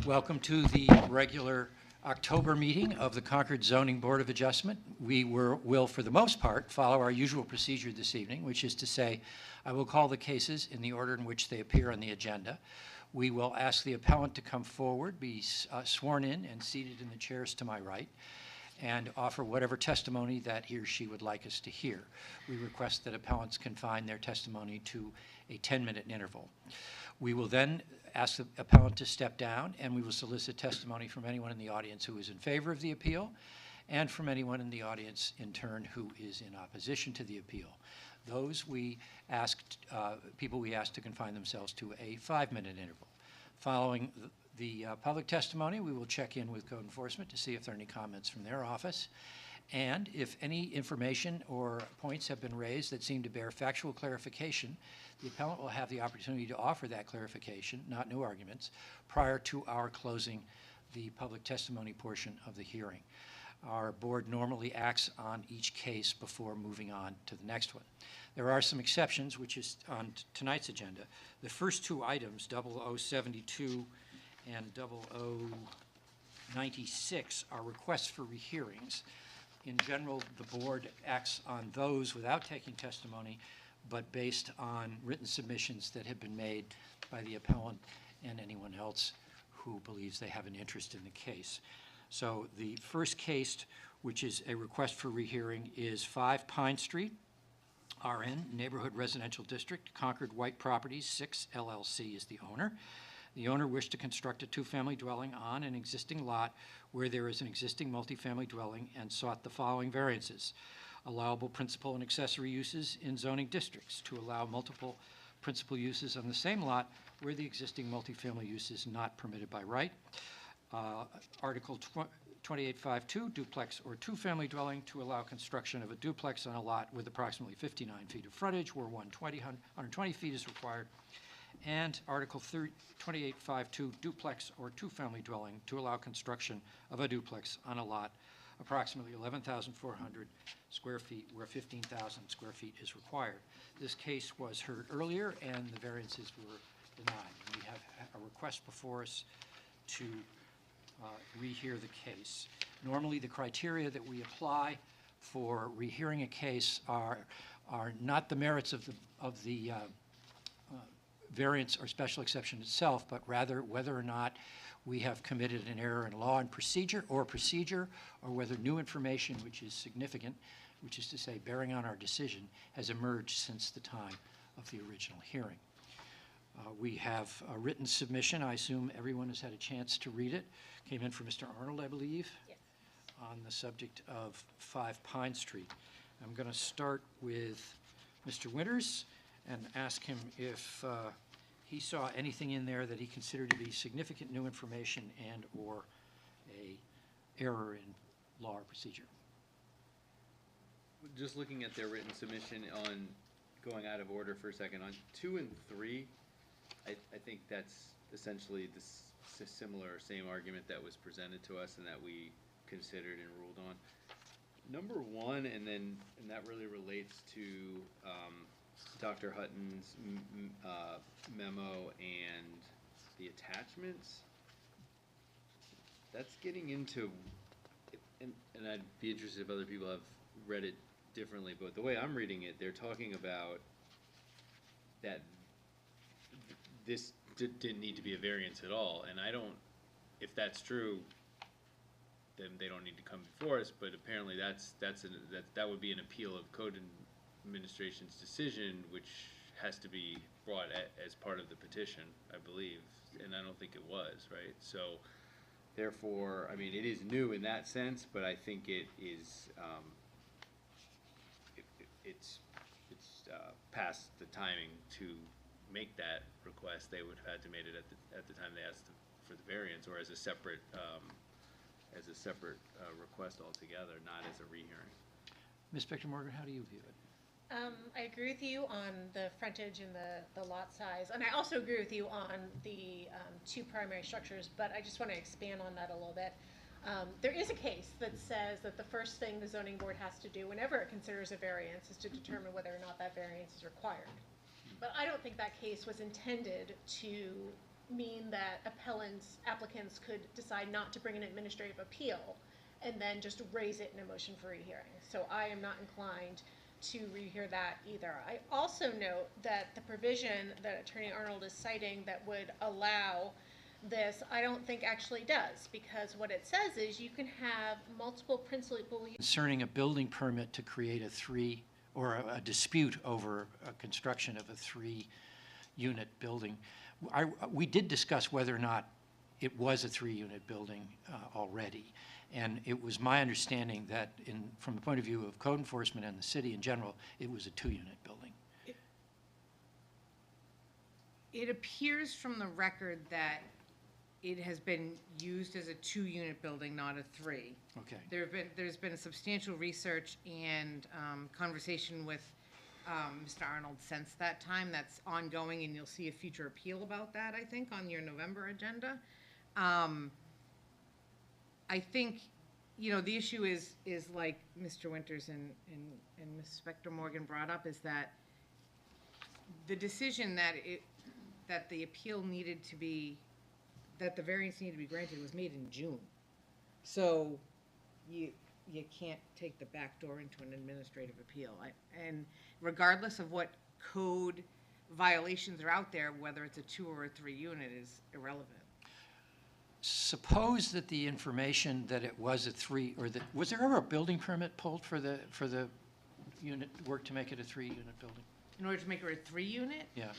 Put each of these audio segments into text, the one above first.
Welcome to the regular October meeting of the Concord Zoning Board of Adjustment. We will, for the most part, follow our usual procedure this evening, which is to say, I will call the cases in the order in which they appear on the agenda. We will ask the appellant to come forward, be sworn in and seated in the chairs to my right, and offer whatever testimony that he or she would like us to hear. We request that appellants confine their testimony to a 10-minute interval. We will then ask the appellant to step down, and we will solicit testimony from anyone in the audience who is in favor of the appeal and from anyone in the audience in turn who is in opposition to the appeal. Those we asked, people we asked to confine themselves to a 5-minute interval. Following the public testimony, we will check in with code enforcement to see if there are any comments from their office. And if any information or points have been raised that seem to bear factual clarification, the appellant will have the opportunity to offer that clarification, not new arguments, prior to our closing the public testimony portion of the hearing. Our board normally acts on each case before moving on to the next one. There are some exceptions, which is on tonight's agenda. The first two items, 0072 and 0096, are requests for rehearings. In general, the board acts on those without taking testimony, but based on written submissions that have been made by the appellant and anyone else who believes they have an interest in the case. So the first case, which is a request for rehearing, is 5 Pine Street, RN, Neighborhood Residential District, Concord White Properties, 6 LLC is the owner. The owner wished to construct a 2-family dwelling on an existing lot where there is an existing multifamily dwelling and sought the following variances: allowable principal and accessory uses in zoning districts, to allow multiple principal uses on the same lot where the existing multifamily use is not permitted by right. Article 2852, duplex or 2-family dwelling, to allow construction of a duplex on a lot with approximately 59 feet of frontage where 120 feet is required. And Article 2852, duplex or 2-family dwelling, to allow construction of a duplex on a lot approximately 11,400 square feet where 15,000 square feet is required. This case was heard earlier and the variances were denied. We have a request before us to rehear the case. Normally the criteria that we apply for rehearing a case are not the merits of the variance or special exception itself, but rather whether or not we have committed an error in law and procedure, or whether new information which is significant, which is to say bearing on our decision, has emerged since the time of the original hearing. We have a written submission. I assume everyone has had a chance to read it. Came in from Mr. Arnold, I believe, yes, on the subject of 5 Pine Street. I'm going to start with Mr. Winters and ask him if he saw anything in there that he considered to be significant new information and or a error in law or procedure. Just looking at their written submission, on going out of order for a second, on 2 and 3, I think that's essentially this similar same argument that was presented to us and that we considered and ruled on. Number 1, and that really relates to Dr. Hutton's memo and the attachments. That's getting into, and I'd be interested if other people have read it differently, but the way I'm reading it, they're talking about that this didn't need to be a variance at all, and I don't, if that's true, then they don't need to come before us, but apparently that would be an appeal of code administration's decision, which has to be brought as part of the petition, I believe, and I don't think it was, right? So therefore, I mean, it is new in that sense, but I think it is it's past the timing to make that request. They would have had to made it at the time they asked for the variance, or as a separate request altogether, not as a rehearing. Ms. Spector-Morgan, how do you view it? I agree with you on the frontage and the lot size, and I also agree with you on the 2 primary structures, but I just want to expand on that a little bit. There is a case that says that the first thing the zoning board has to do whenever it considers a variance is to determine whether or not that variance is required. But I don't think that case was intended to mean that applicants could decide not to bring an administrative appeal and then just raise it in a motion for rehearing. So I am not inclined to rehear that either. I also note that the provision that Attorney Arnold is citing that would allow this, I don't think actually does, because what it says is you can have multiple principal use. Concerning a building permit to create a dispute over a construction of a 3-unit building. We did discuss whether or not it was a 3-unit building already. And it was my understanding that from the point of view of code enforcement and the city in general, it was a 2-unit building. It appears from the record that it has been used as a 2-unit building, not a 3. Okay. There's been a substantial research and conversation with Mr. Arnold since that time. That's ongoing, and you'll see a future appeal about that, I think, on your November agenda. I think, the issue is like Mr. Winters and Ms. Spector Morgan brought up, is that the decision that the appeal needed to be, that the variance needed to be granted was made in June. So you can't take the back door into an administrative appeal. And regardless of what code violations are out there, whether it's a 2 or a 3 unit is irrelevant. Suppose that the information that it was a 3, or was there ever a building permit pulled for the unit work to make it a 3-unit building? In order to make it a 3 unit? Yeah.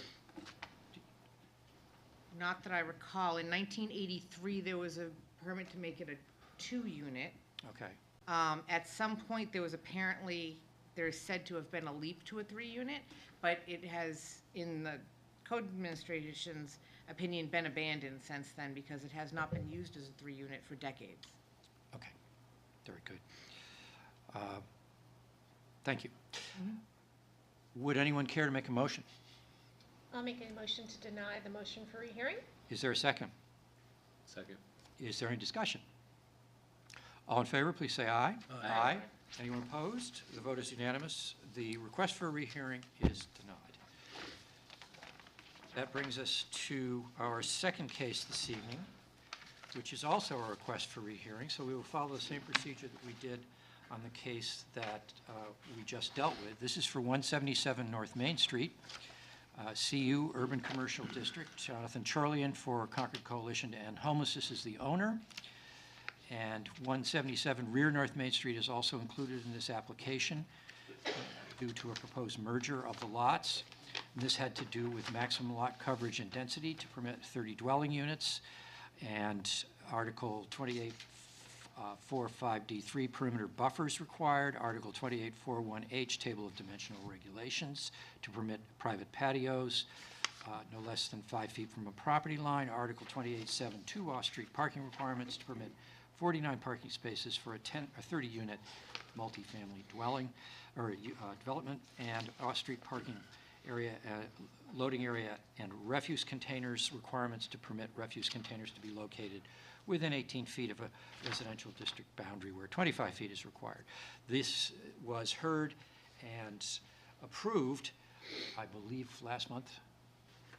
Not that I recall. In 1983, there was a permit to make it a 2 unit. Okay. At some point, there is said to have been a leap to a 3 unit, but it has, in the code administration's opinion, been abandoned since then because it has not been used as a 3 unit for decades. Okay. Very good. Thank you. Would anyone care to make a motion? I'll make a motion to deny the motion for rehearing. Is there a second? Second. Is there any discussion? All in favor, please say aye. Aye. Anyone opposed? The vote is unanimous. The request for a rehearing is denied. That brings us to our second case this evening, which is also a request for rehearing. So we will follow the same procedure that we did on the case that we just dealt with. This is for 177 North Main Street, CU Urban Commercial District. Jonathan Charlian for Concord Coalition to End Homelessness is the owner. And 177 Rear North Main Street is also included in this application due to a proposed merger of the lots. And this had to do with maximum lot coverage and density to permit 30 dwelling units, and Article 28.45D3 perimeter buffers required, Article 28.41H table of dimensional regulations to permit private patios no less than 5 feet from a property line, Article 28.72 off-street parking requirements to permit 49 parking spaces for a 30-unit multifamily dwelling or development, and off-street parking area, loading area, and refuse containers requirements to permit refuse containers to be located within 18 feet of a residential district boundary where 25 feet is required. This was heard and approved, I believe, last month?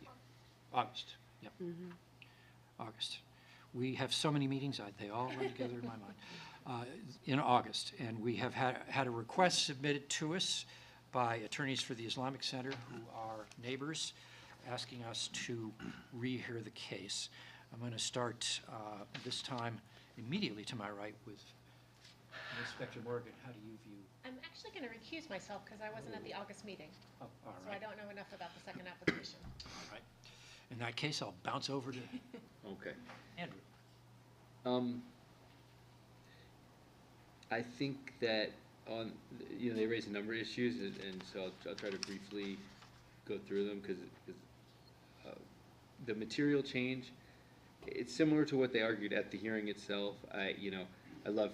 Yeah. August. Yep. August. We have so many meetings, they all run together in my mind. In August, and we have had a request submitted to us by attorneys for the Islamic Center, who are neighbors, asking us to rehear the case. I'm going to start this time immediately to my right with Ms. Spector Morgan. How do you view? I'm actually going to recuse myself because I wasn't at the August meeting, Oh, all so I right. don't know enough about the second application. All right. In that case, I'll bounce over to Okay. Andrew. I think that they raised a number of issues, and so I'll try to briefly go through them, because the material change, it's similar to what they argued at the hearing itself. I love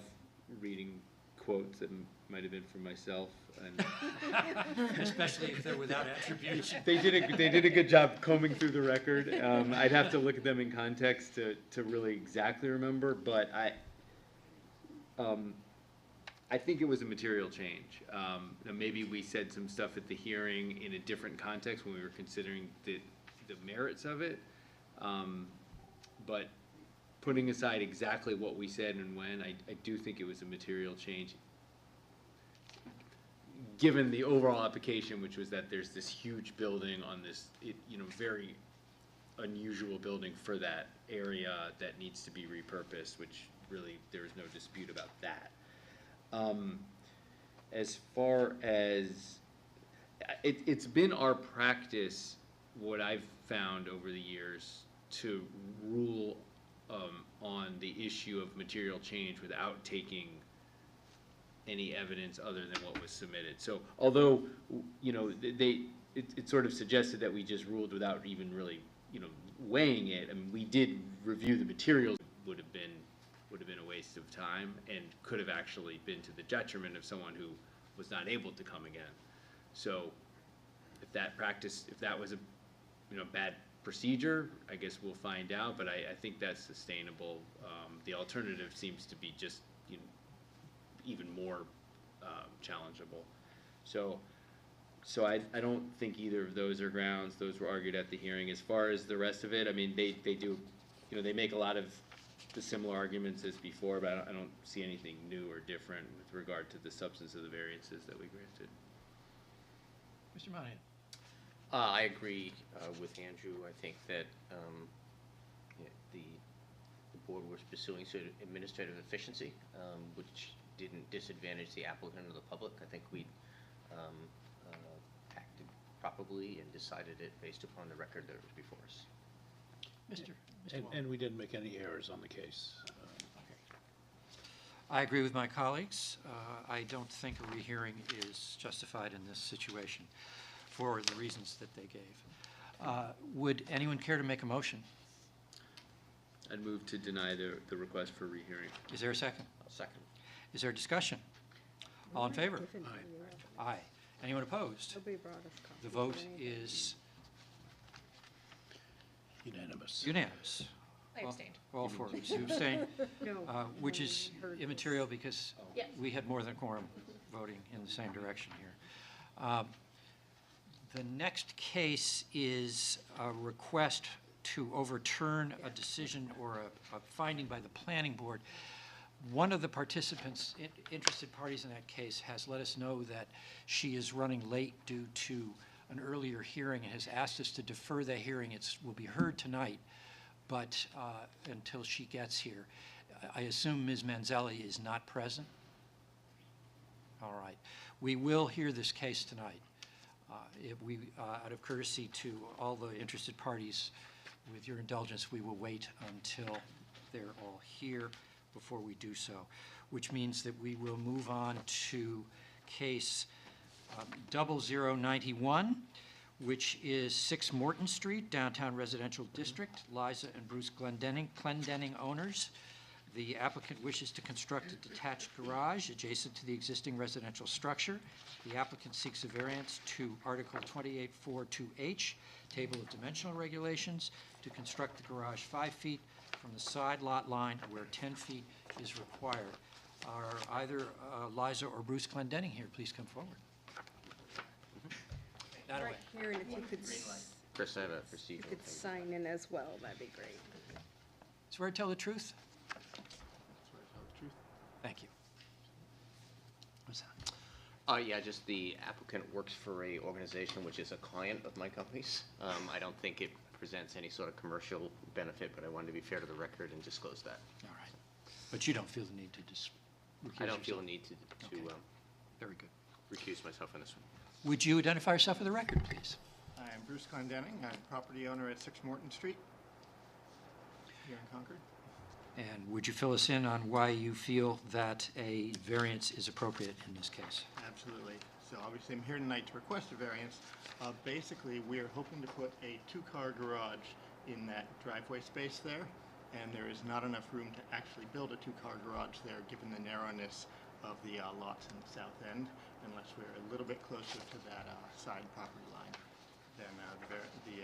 reading quotes that might have been from myself, and Especially if they're without attribution. they did a good job combing through the record. I'd have to look at them in context to really exactly remember, but I think it was a material change. Maybe we said some stuff at the hearing in a different context when we were considering the merits of it. But putting aside exactly what we said and when, I do think it was a material change. Given the overall application, which was that there's this huge building on this, very unusual building for that area that needs to be repurposed, which really, there's no dispute about that. As far as, it's been our practice, what I've found over the years, to rule on the issue of material change without taking any evidence other than what was submitted. So although, it sort of suggested that we just ruled without even really, weighing it, I mean, we did review the materials, would have been a waste of time and could have actually been to the detriment of someone who was not able to come again. So if that was a, bad procedure, I guess we'll find out, but I think that's sustainable. The alternative seems to be just, even more challengeable. So I don't think either of those are grounds. Those were argued at the hearing. As far as the rest of it, I mean, they do, they make a lot of the similar arguments as before, but I don't see anything new or different with regard to the substance of the variances that we granted. Mr. Monahan? I agree with Andrew. I think that the board was pursuing sort of administrative efficiency, which didn't disadvantage the applicant or the public. I think we acted properly and decided it based upon the record that was before us. And we didn't make any errors on the case. I agree with my colleagues. I don't think a rehearing is justified in this situation for the reasons that they gave. Would anyone care to make a motion? I'd move to deny the request for rehearing. Is there a second? I'll second. Is there discussion? All in favor? Aye. Anyone opposed? Nobody brought us coffee. The vote is Unanimous. unanimous. I abstained. All four. You abstain, No, which no, is we heard immaterial because Yes. we had more than quorum voting in the same direction here. The next case is a request to overturn a decision or a finding by the planning board. One of the participants, interested parties in that case, has let us know that she is running late due to an earlier hearing and has asked us to defer the hearing. It will be heard tonight, but until she gets here. I assume Ms. Manzelli is not present? All right. We will hear this case tonight. Out of courtesy to all the interested parties, with your indulgence, we will wait until they're all here before we do so, which means that we will move on to case 0091, which is 6 Morton Street, Downtown Residential District, Liza and Bruce Clendenning owners. The applicant wishes to construct a detached garage adjacent to the existing residential structure. The applicant seeks a variance to Article 2842H, Table of Dimensional Regulations, to construct the garage 5 feet from the side lot line where 10 feet is required. Are either Liza or Bruce Clendenning here? Please come forward. Not away. Right here, and if you could, Chris, I have a you procedural could thing. sign in as well, that'd be great. Swear to tell the truth? Thank you. What's that? Yeah, just the applicant works for a organization which is a client of my company's. I don't think it presents any sort of commercial benefit, but I wanted to be fair to the record and disclose that. All right. But you don't feel the need to recuse I don't feel yourself? a need to Okay. Very good. recuse myself on this one. Would you identify yourself for the record, please? I'm Bruce Clendenning. I'm property owner at 6 Morton Street here in Concord. And would you fill us in on why you feel that a variance is appropriate in this case? Absolutely. So obviously I'm here tonight to request a variance. Basically, we're hoping to put a 2-car garage in that driveway space there, and there is not enough room to actually build a 2-car garage there given the narrowness of the lots in the south end, unless we're a little bit closer to that side property line than the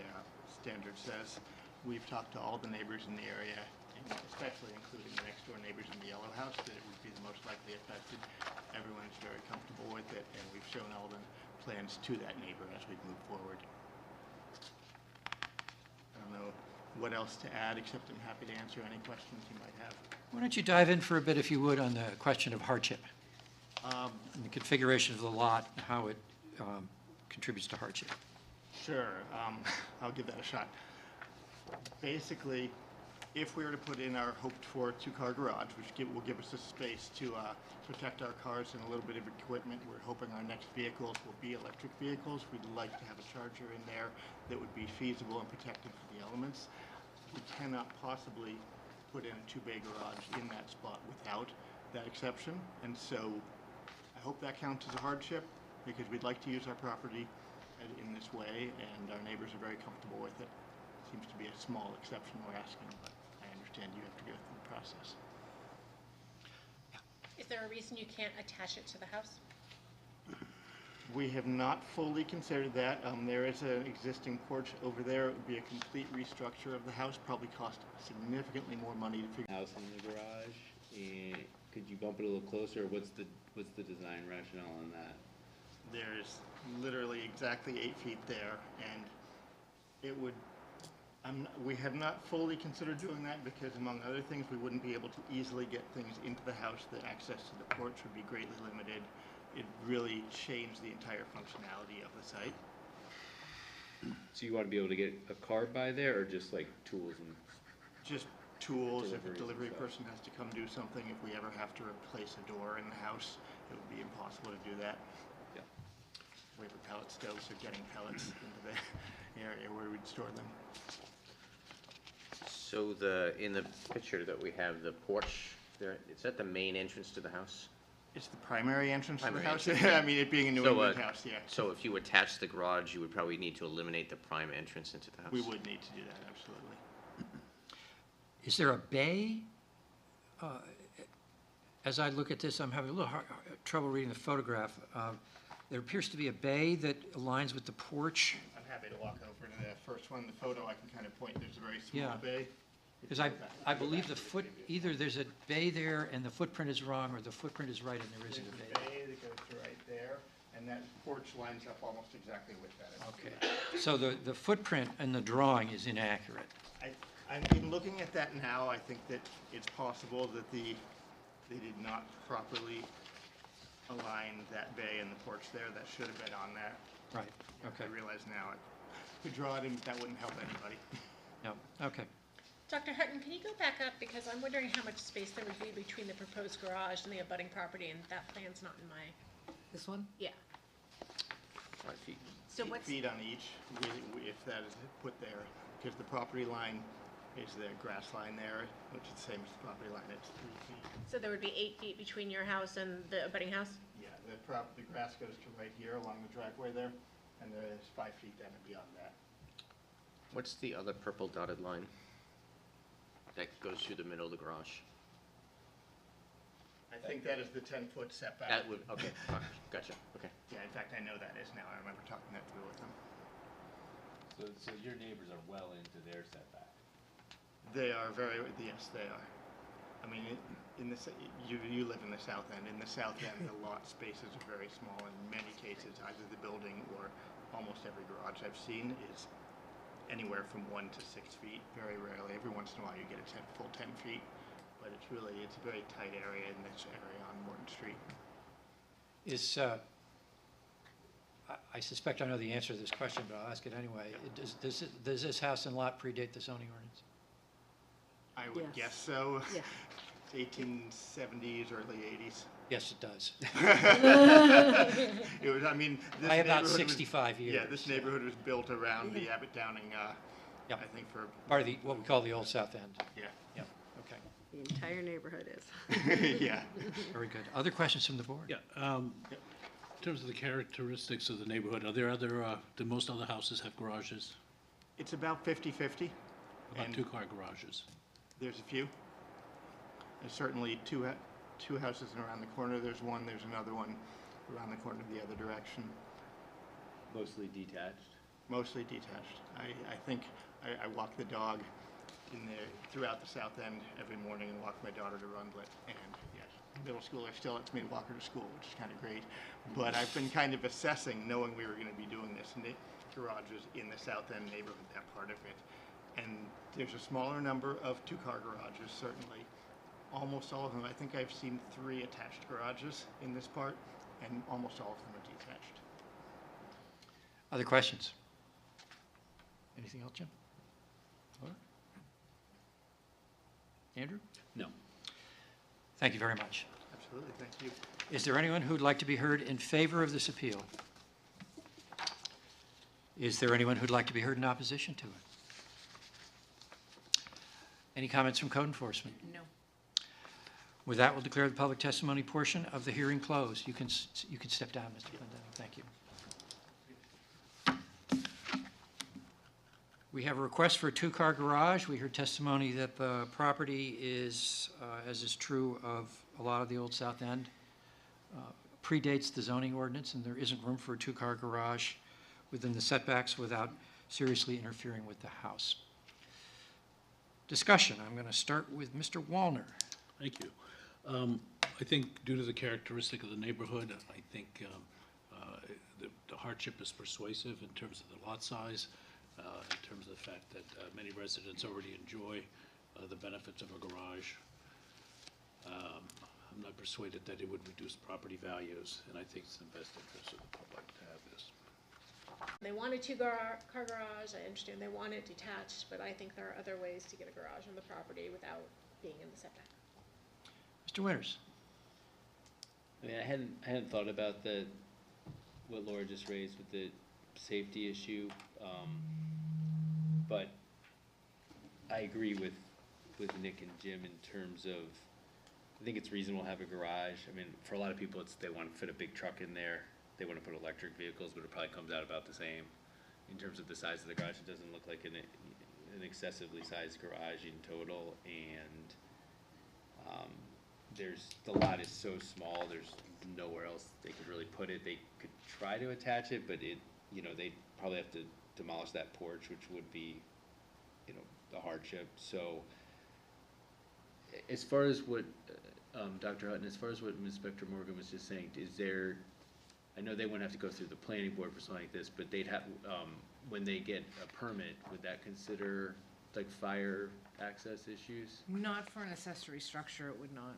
standard says. We've talked to all the neighbors in the area, and especially including the next door neighbors in the yellow house, that it would be the most likely affected. Everyone's very comfortable with it, and we've shown all the plans to that neighbor as we move forward. I don't know, what else to add, except I'm happy to answer any questions you might have. Why don't you dive in for a bit, if you would, on the question of hardship? And the configuration of the lot, and how it contributes to hardship. Sure, I'll give that a shot. Basically, if we were to put in our hoped-for two-car garage, which will give us a space to protect our cars and a little bit of equipment, we're hoping our next vehicles will be electric vehicles. We'd like to have a charger in there that would be feasible and protected for the elements. We cannot possibly put in a two-bay garage in that spot without that exception, and so I hope that counts as a hardship, because we'd like to use our property in this way, and our neighbors are very comfortable with it. Seems to be a small exception we're asking, but I understand you have to go through the process. Is there a reason you can't attach it to the house? We have not fully considered that. There is an existing porch over there. It would be a complete restructure of the house, probably cost significantly more money to figure. House in the garage, and could you bump it a little closer? What's the design rationale on that? There's literally exactly 8 feet there, and it would, we have not fully considered doing that because, among other things, we wouldn't be able to easily get things into the house. The access to the porch would be greatly limited. It really changed the entire functionality of the site. So you want to be able to get a car by there, or just like tools and? Just tools, if a Deliveries and delivery stuff. person has to come do something, if we ever have to replace a door in the house, it would be impossible to do that. Yeah. Wafer pellet stoves are getting pellets into the area where we'd store them. So in the picture that we have, the porch, there, is that the main entrance to the house? It's the primary entrance to the Primary house. entrance. I mean, it being a New So, England house, yeah. So if you attach the garage, you would probably need to eliminate the prime entrance into the house? We would need to do that, absolutely. Is there a bay? As I look at this, I'm having a little trouble reading the photograph. There appears to be a bay that aligns with the porch. I'm happy to walk over to the first one. The photo, I can kind of point, there's a very small Yeah. bay. Because I believe either there's a bay there and the footprint is wrong, or the footprint is right and there There's isn't a a bay. bay that goes to right there, and that porch lines up almost exactly with that. Okay, so the footprint in the drawing is inaccurate. I'm in looking at that now, I think that it's possible that they did not properly align that bay and the porch there. That should have been on there. Right, okay, I realize now, I could draw it in, but that wouldn't help anybody. no, okay. Dr. Hutton, can you go back up, because I'm wondering how much space there would be between the proposed garage and the abutting property, and that plan's not in my, This one? yeah. 5 feet. So 8 what's, feet on each, if that is put there, because the property line is the grass line there, which is the same as the property line, it's 3 feet. so there would be 8 feet between your house and the abutting house? Yeah, the grass goes to right here along the driveway there, and there is 5 feet then and beyond that. What's the other purple dotted line that goes through the middle of the garage? I think that is the 10-foot setback. That would, okay, gotcha, okay. Yeah, in fact, I know that is now. I remember talking that through with them. So your neighbors are well into their setback? They are very, yes, they are. I mean, you live in the south end. In the south end, the lot spaces are very small. In many cases, either the building or almost every garage I've seen is anywhere from 1 to 6 feet. Very rarely. Every once in a while, you get a full 10 feet. But it's a very tight area in this area on Morton Street. I suspect I know the answer to this question, but I'll ask it anyway. Does this house and lot predate the zoning ordinance? I would Yes. guess so. Yeah. It's 1870s, early 80s. Yes, it does. It was, I mean, this I have about neighborhood was- 65 years. Yeah, this neighborhood was built around the Abbott Downing, Yep. I think for, Part of what we call the Old South End. yeah, Yep, okay, The entire neighborhood is. yeah. very good. Other questions from the board? Yeah, in terms of the characteristics of the neighborhood, are there do most other houses have garages? It's about 50-50. About And two-car garages? there's a few. There's certainly two houses around the corner. There's another one around the corner the other direction. Mostly detached? Mostly detached. I think I walk the dog throughout the south end every morning and walk my daughter to Rundlet. And yes, middle schooler still lets me walk her to school, which is kind of great. But I've been kind of assessing, knowing we were going to be doing this, and the garage is in the south end neighborhood, that part of it. And there's a smaller number of two-car garages, certainly. Almost all of them, I think I've seen 3 attached garages in this part, and almost all of them are detached. Other questions? Anything else, Jim? Laura? Andrew? No. Thank you very much. Absolutely, thank you. Is there anyone who'd like to be heard in favor of this appeal? Is there anyone who'd like to be heard in opposition to it? Any comments from code enforcement? No. With that, we'll declare the public testimony portion of the hearing closed. You can step down, Mr. Glendale. Thank you. We have a request for a two-car garage. We heard testimony that the property is, as is true of a lot of the old South End, predates the zoning ordinance, and there isn't room for a two-car garage within the setbacks without seriously interfering with the house. Discussion. I'm going to start with Mr. Wallner. Thank you. I think due to the characteristic of the neighborhood, I think the hardship is persuasive in terms of the lot size, in terms of the fact that many residents already enjoy the benefits of a garage. I'm not persuaded that it would reduce property values, and I think it's in the best interest of the public to have this. They want a two-car garage, I understand they want it detached, but I think there are other ways to get a garage on the property without being in the setback. Mr. Winters. I mean, I hadn't thought about what Laura just raised with the safety issue, but I agree with Nick and Jim in terms of, I think it's reasonable to have a garage. I mean, for a lot of people, they want to fit a big truck in there. They want to put electric vehicles, but it probably comes out about the same. In terms of the size of the garage, it doesn't look like an excessively sized garage in total, and the lot is so small, there's nowhere else they could really put it. They could try to attach it, but they'd probably have to demolish that porch, which would be, a hardship. So as far as what, Dr. Hutton, as far as what Ms. Spector-Morgan was just saying, I know they wouldn't have to go through the planning board for something like this, but they'd have, when they get a permit, would that consider like fire access issues? Not for an accessory structure, it would not.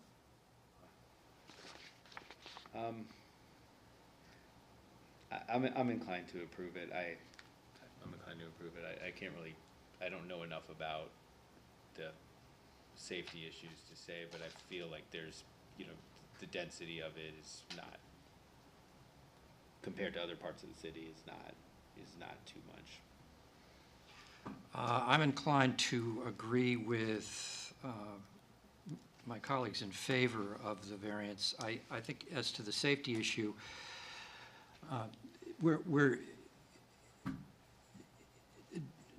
I'm inclined to approve it. I'm inclined to approve it. I don't know enough about the safety issues to say, but I feel like there's, the density of it is not, compared to other parts of the city, is not too much. I'm inclined to agree with my colleagues in favor of the variance. I think as to the safety issue,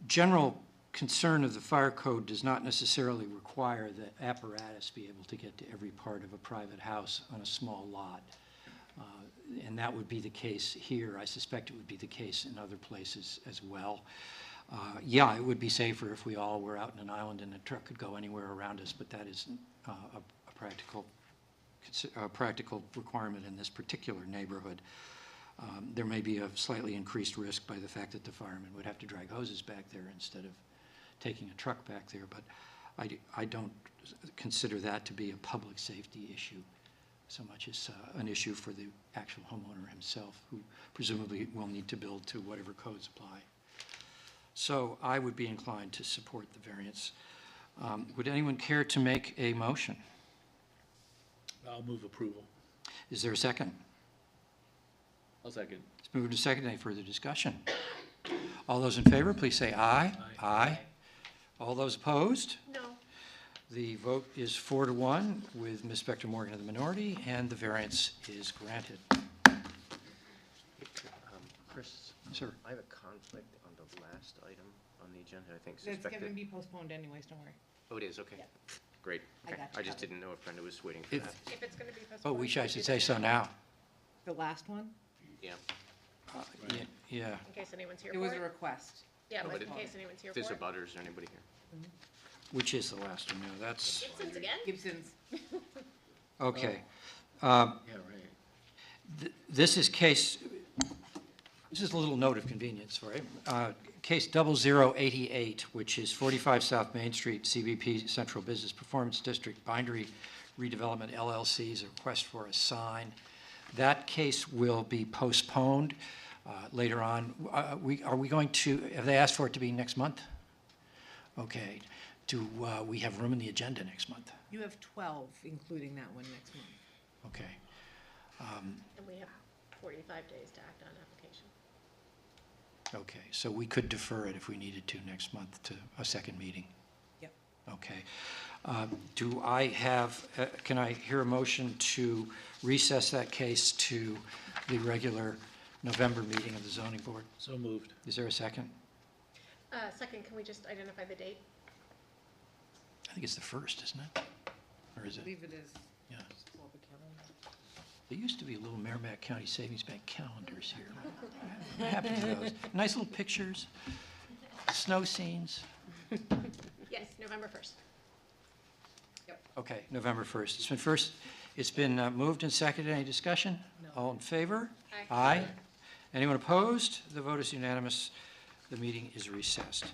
general concern of the fire code does not necessarily require that apparatus be able to get to every part of a private house on a small lot. And that would be the case here. I suspect it would be the case in other places as well. Yeah, it would be safer if we all were out in an island and a truck could go anywhere around us, but that isn't a practical requirement in this particular neighborhood. There may be a slightly increased risk by the fact that the firemen would have to drag hoses back there instead of taking a truck back there, but I don't consider that to be a public safety issue so much as an issue for the actual homeowner himself, who presumably will need to build to whatever codes apply. So I would be inclined to support the variance. Would anyone care to make a motion? I'll move approval. Is there a second? I'll second. It's moved to second. Any further discussion? All those in favor, please say aye. Aye. All those opposed? No. The vote is 4-1 with Ms. Spector-Morgan in the minority, and the variance is granted. Chris, Sir. I have a conflict on the last item on the agenda, I think It's suspected. going to be postponed anyways, don't worry. Oh, it is, okay. Yeah. Great, I okay. got you I just covered. didn't know if Brenda was waiting for If- that. If it's going to be postponed. Oh, I should say so now. The last one? Yeah. Yeah. In case anyone's here It for was a it. request. Yeah, No, like but in case anyone's here If for there's a it. butters, is there anybody here? Which is the last one now? That's, Gibson's again? Gibson's. okay. Yeah, right. This is case, This is a little note of convenience for you. Case 0088, which is 45 South Main Street, CBP Central Business Performance District, Bindery Redevelopment LLC's request for a sign. That case will be postponed later on. Are we going to, have they asked for it to be next month? Okay. Do we have room in the agenda next month? You have 12, including that one next month. Okay. And we have 45 days to act on application. Okay, so we could defer it if we needed to next month to a second meeting. Yep. Okay. Do I have, can I hear a motion to recess that case to the regular November meeting of the zoning board? So moved. Is there a second? Second, can we just identify the date? I think it's the first, isn't it? Or is I it? believe it is. Yeah. Pull up a calendar. There used to be little Merrimack County Savings Bank calendars here. What happened to those? Nice little pictures, snow scenes. Yes, November 1st. Okay, November 1st. It's been moved and seconded. Any discussion? No. All in favor? Aye. Aye. Anyone opposed? The vote is unanimous. The meeting is recessed.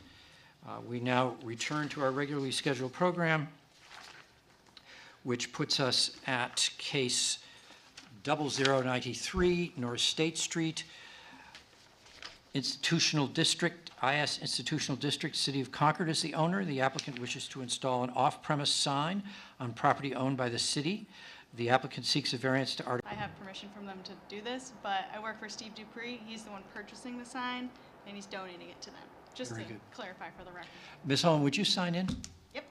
We now return to our regularly scheduled program, which puts us at case 0093 North State Street, Institutional District, IS Institutional District, City of Concord is the owner. The applicant wishes to install an off-premise sign on property owned by the city. The applicant seeks a variance to Article. I have permission from them to do this, but I work for Steve Dupree. He's the one purchasing the sign, and he's donating it to them. Just Very to good. clarify for the record. Ms. Owen, would you sign in? Yep.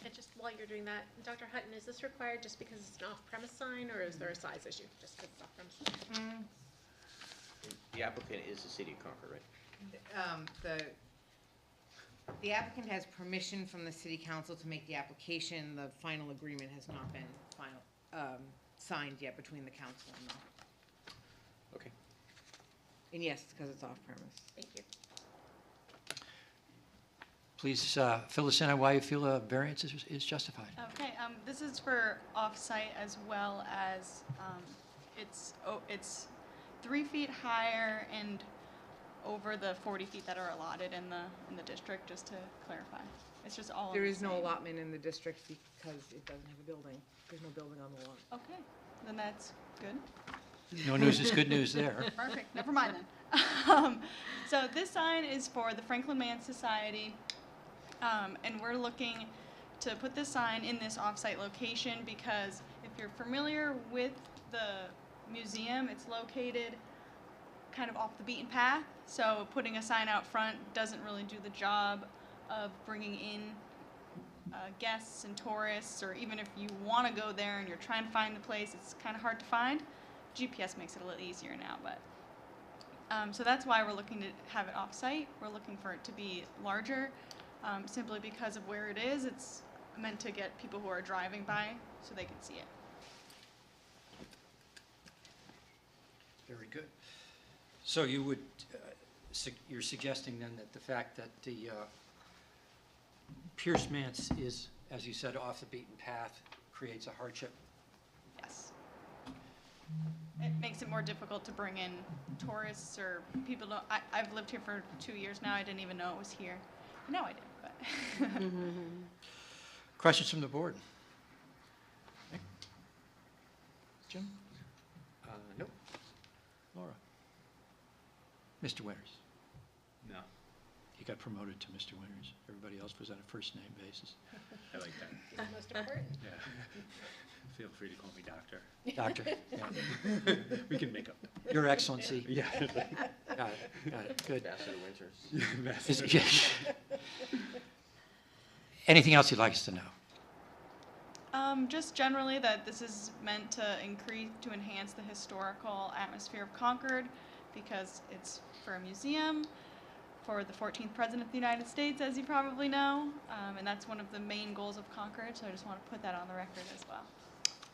And just while you're doing that, Dr. Hutton, is this required just because it's an off-premise sign, or is there a size issue, just because it's off-premise? The applicant is the city of Concord, right? The applicant has permission from the city council to make the application. The final agreement has not been signed yet between the council and the, Okay. and yes, it's because it's off premise. Thank you. Please fill us in on why you feel a variance is justified. Okay, this is for off-site as well as, it's 3 feet higher and over the 40 feet that are allotted in the district, just to clarify. It's just all. There the is no same. allotment in the district because it doesn't have a building. There's no building on the lot. Okay, then that's good. No news is good news there. Perfect, never mind then. So this sign is for the Franklin Mann Society, and we're looking to put this sign in this off-site location because if you're familiar with the museum, it's located kind of off the beaten path, so putting a sign out front doesn't really do the job of bringing in guests and tourists, or even if you want to go there and you're trying to find the place, it's kind of hard to find. GPS makes it a little easier now, but so that's why we're looking to have it off-site. We're looking for it to be larger, simply because of where it is. It's meant to get people who are driving by so they can see it. Very good. So you would, you're suggesting then that the fact that the Pierce Manse is, as you said, off the beaten path creates a hardship? Yes. It makes it more difficult to bring in tourists or people. I've lived here for 2 years now. I didn't even know it was here. No, I did, but. Questions from the board? Nick? Jim? Nope. Laura? Mr. Winters? No, He got promoted to Mr. Winters. Everybody else was on a first-name basis. I like that. It's the most important. Yeah. Feel free to call me doctor. Doctor? Yeah. We can make up. Your Excellency? Yeah. Got it, good. Ambassador Winters. Is- yeah. Anything else you'd like us to know? Just generally that this is meant to enhance the historical atmosphere of Concord because it's for a museum, for the 14th President of the United States, as you probably know, and that's one of the main goals of Concord, so I just want to put that on the record as well.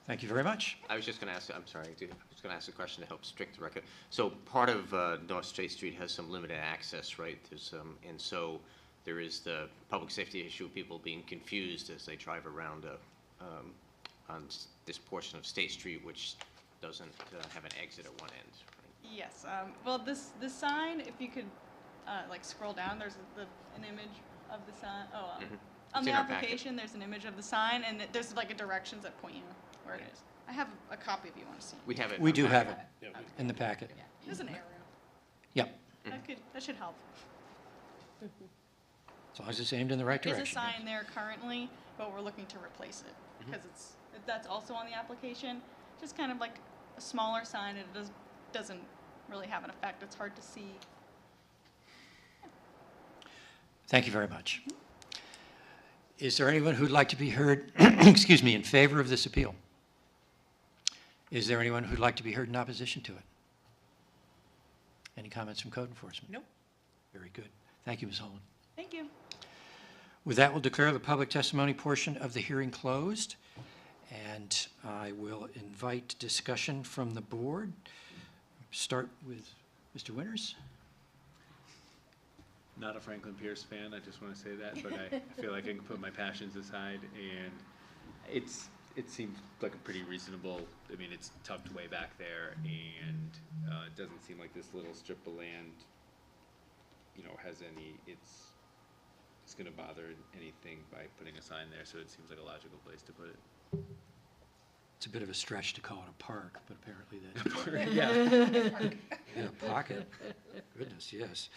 Thank you very much. I was just going to ask, I'm sorry, I was going to ask a question to help strict the record. So part of North State Street has some limited access, right? There's, and so there is the public safety issue of people being confused as they drive around on this portion of State Street, which doesn't have an exit at one end, right? Yes, well, this sign, if you could like scroll down, there's an image of the sign. Oh, on It's the in our packet. application, there's an image of the sign, and there's like a directions that point you where it is. I have a copy if you want to see it. We have it. We do have it Yeah, we- in the packet. Yeah, there's an arrow. Yep, That should help. as long as it's aimed in the right There's direction. a sign there currently, but we're looking to replace it because that's also on the application. Just kind of like a smaller sign, and it doesn't really have an effect. It's hard to see. Thank you very much. Is there anyone who'd like to be heard, excuse me, in favor of this appeal? Is there anyone who'd like to be heard in opposition to it? Any comments from code enforcement? Nope. Very good. Thank you, Ms. Holland. Thank you. With that, we'll declare the public testimony portion of the hearing closed, and I will invite discussion from the board. Start with Mr. Winters. Not a Franklin Pierce fan, I just want to say that, but I feel like I can put my passions aside, and it seems like a pretty reasonable, I mean, it's tucked way back there, and it doesn't seem like this little strip of land, you know, has any, it's gonna bother anything by putting a sign there, so it seems like a logical place to put it. It's a bit of a stretch to call it a park, but apparently that, Yeah. yeah, pocket. Goodness, yes.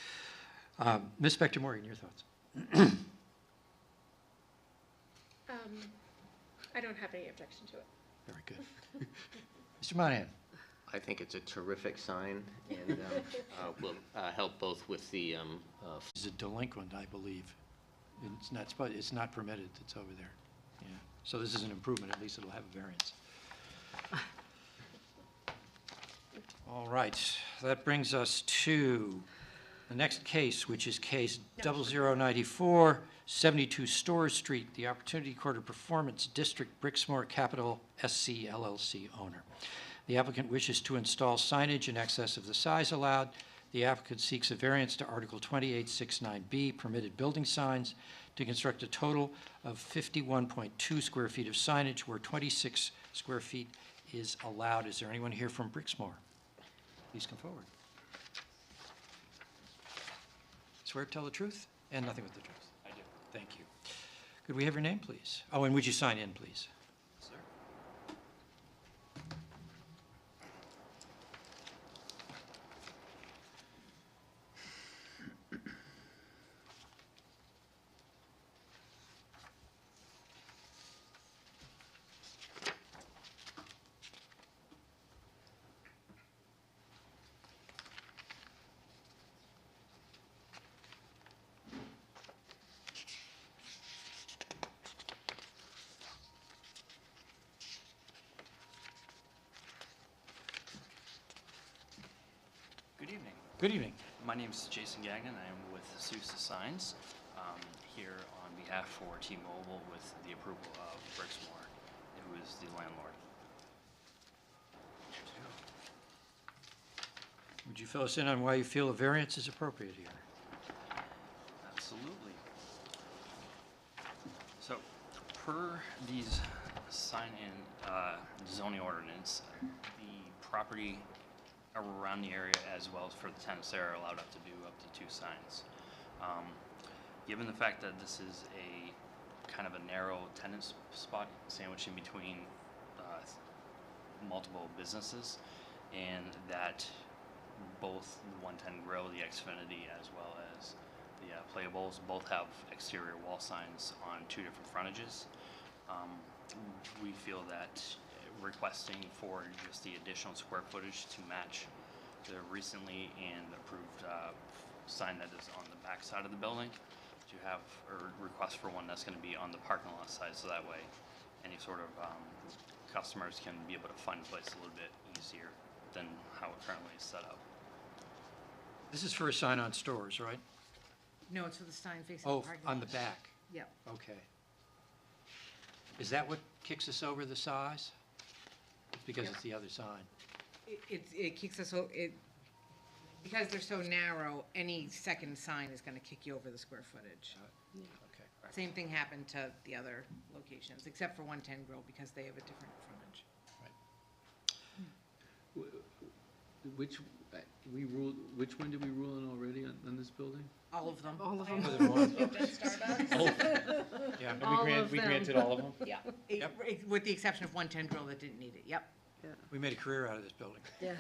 Ms. Spector-Morgan, your thoughts? I don't have any objection to it. Very good. Mr. Monahan? I think it's a terrific sign, and will help both with the, Is a delinquent, I believe. It's not permitted, it's over there. Yeah. So this is an improvement, at least it'll have a variance. All right, that brings us to the next case, which is case 0094, 72 Storrs Street, the Opportunity Quarter Performance District Brixmor Capital SC LLC owner. The applicant wishes to install signage in excess of the size allowed. The applicant seeks a variance to Article 2869B, permitted building signs, to construct a total of 51.2 square feet of signage where 26 square feet is allowed. Is there anyone here from Brixmor? Please come forward. Swear to tell the truth and nothing but the truth. I do. Thank you. Could we have your name, please? Oh, and would you sign in, please? Sir. Good evening. Good evening. My name is Jason Gagnon. I am with Sousa Signs, here on behalf for T-Mobile with the approval of Brixmor, who is the landlord. Would you fill us in on why you feel a variance is appropriate here? Absolutely. So, per these sign-in zoning ordinance, the property around the area as well as for the tenants there are allowed up to do up to 2 signs. Given the fact that this is a kind of a narrow tenant spot sandwiched in between multiple businesses, and that both the 110 Grill, the Xfinity, as well as the Playables both have exterior wall signs on 2 different frontages, we feel that requesting for just the additional square footage to match the recently and approved sign that is on the back side of the building, to have a request for one that's going to be on the parking lot side, so that way any sort of customers can be able to find a place a little bit easier than how it currently is set up. This is for a sign on stores, right? No, it's for the sign facing the Oh, parking lot. on the back, Yep. okay. Is that what kicks us over the size? Because it's the other sign. It kicks us, because they're so narrow, any second sign is gonna kick you over the square footage. Okay. Same thing happened to the other locations, except for 110 Grill, because they have a different frontage. Which, which one did we rule on already on this building? All of them. All of them. Other than one. You've done Starbucks? Yeah, All of We them. granted all of them? Yeah. With the exception of 110 Grill that didn't need it, yep. we made a career out of this building. Yeah.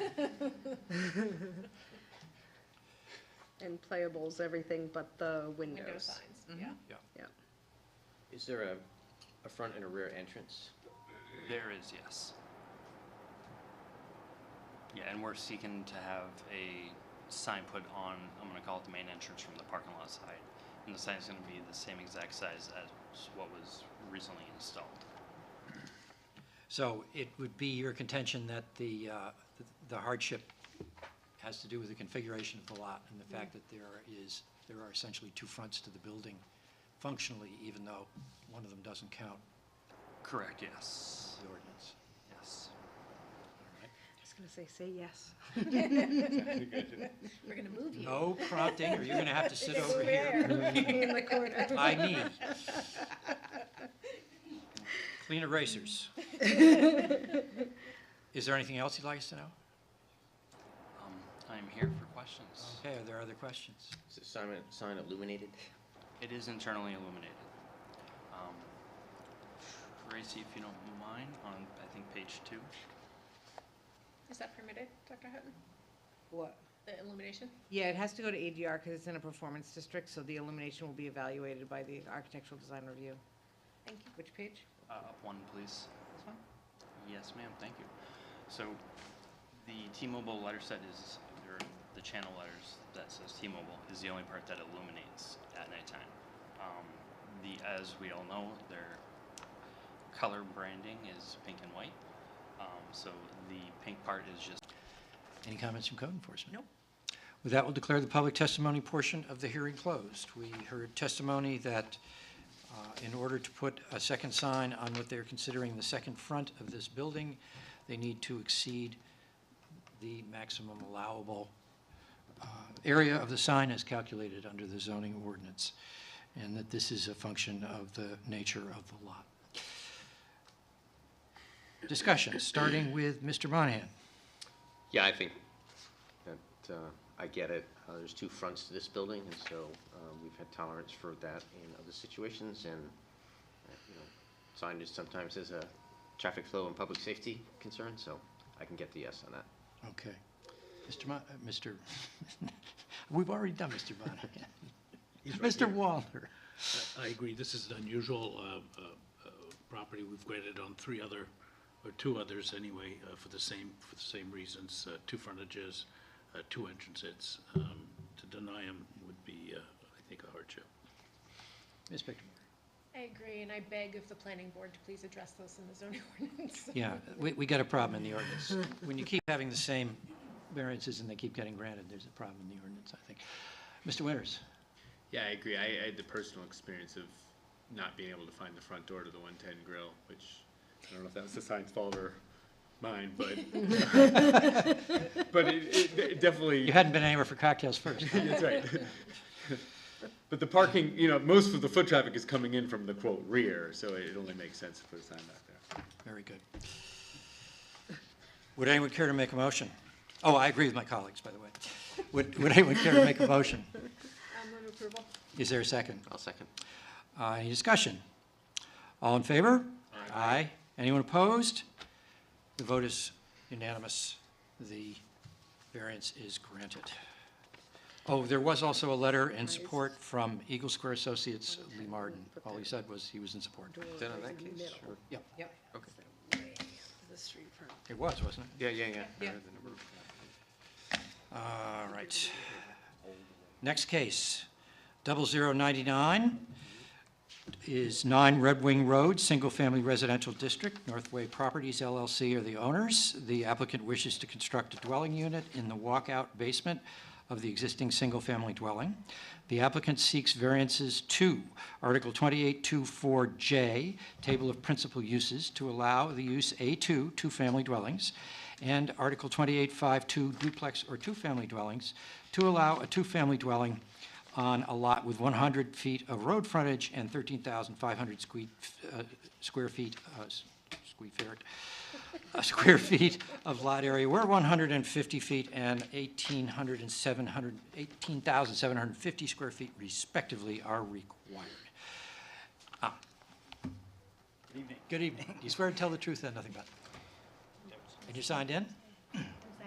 And playables, everything but the Window windows. signs, yeah. Yeah. Is there a front and a rear entrance? There is, yes. Yeah, and we're seeking to have a sign put on, I'm gonna call it the main entrance from the parking lot side. And the sign's gonna be the same exact size as what was recently installed. So it would be your contention that the hardship has to do with the configuration of the lot and the fact that there are essentially two fronts to the building functionally, even though one of them doesn't count Correct, yes. the ordinance. Yes. All right. Just gonna say yes. We're gonna move you. No prompting, or you're gonna have to sit over here. In the corner. I need clean erasers. Is there anything else you'd like us to know? I'm here for questions. Okay, are there other questions? Is the sign illuminated? It is internally illuminated. Tracy, if you don't mind, on, I think, page 2. Is that permitted, Dr. Hutton, What? the illumination? Yeah, it has to go to ADR because it's in a performance district, so the illumination will be evaluated by the architectural design review. Thank you. Which page? Up one, please. This one? Yes, ma'am, thank you. So, the T-Mobile letter set is, or the channel letters that says T-Mobile is the only part that illuminates at nighttime. As we all know, their color branding is pink and white. So the pink part is just. Any comments from code enforcement? Nope. With that, we'll declare the public testimony portion of the hearing closed. We heard testimony that in order to put a second sign on what they're considering the second front of this building, they need to exceed the maximum allowable area of the sign as calculated under the zoning ordinance, and that this is a function of the nature of the lot. Discussion, starting with Mr. Monahan. Yeah, I think that I get it. There's two fronts to this building, and so we've had tolerance for that in other situations, and signage sometimes is a traffic flow and public safety concern, so I can get the yes on that. Okay. Mr. We've already done Mr. Monahan. Mr. Walner. I agree, this is an unusual property. We've granted on two others anyway, for the same reasons, two frontages, two entrances. To deny them would be, I think, a hardship. Ms. Victor. I agree, and I beg of the planning board to please address this in the zoning ordinance. Yeah, we got a problem in the ordinance. When you keep having the same variances and they keep getting granted, there's a problem in the ordinance, I think. Mr. Winters? Yeah, I agree. I had the personal experience of not being able to find the front door to the 110 Grill, which I don't know if that was the sign's fault or mine, but but it definitely. You hadn't been anywhere for cocktails first. That's right. But the parking, most of the foot traffic is coming in from the quote rear, so it only makes sense to put a sign back there. Very good. Would anyone care to make a motion? Oh, I agree with my colleagues, by the way. Would anyone care to make a motion? Move approval. Is there a second? I'll second. Any discussion? All in favor? Aye. Anyone opposed? The vote is unanimous. The variance is granted. Oh, there was also a letter in support from Eagle Square Associates, Lee Martin. All he said was he was in support. Then in that case, sure. Yep, Yep. Okay. The street front. it was, wasn't it? Yeah. Yeah. All right. Next case, 0099 is 9 Red Wing Road, Single Family Residential District. Northway Properties LLC are the owners. The applicant wishes to construct a dwelling unit in the walkout basement of the existing single-family dwelling. The applicant seeks variances to Article 2824J, Table of Principal Uses, to allow the use A2, two-family dwellings, and Article 2852, duplex or two-family dwellings, to allow a two-family dwelling on a lot with 100 feet of road frontage and 13,500 square feet of lot area, where 150 feet and 18,750 square feet respectively are required. Good evening. Good evening. Do you swear to tell the truth and nothing but it? And you signed in?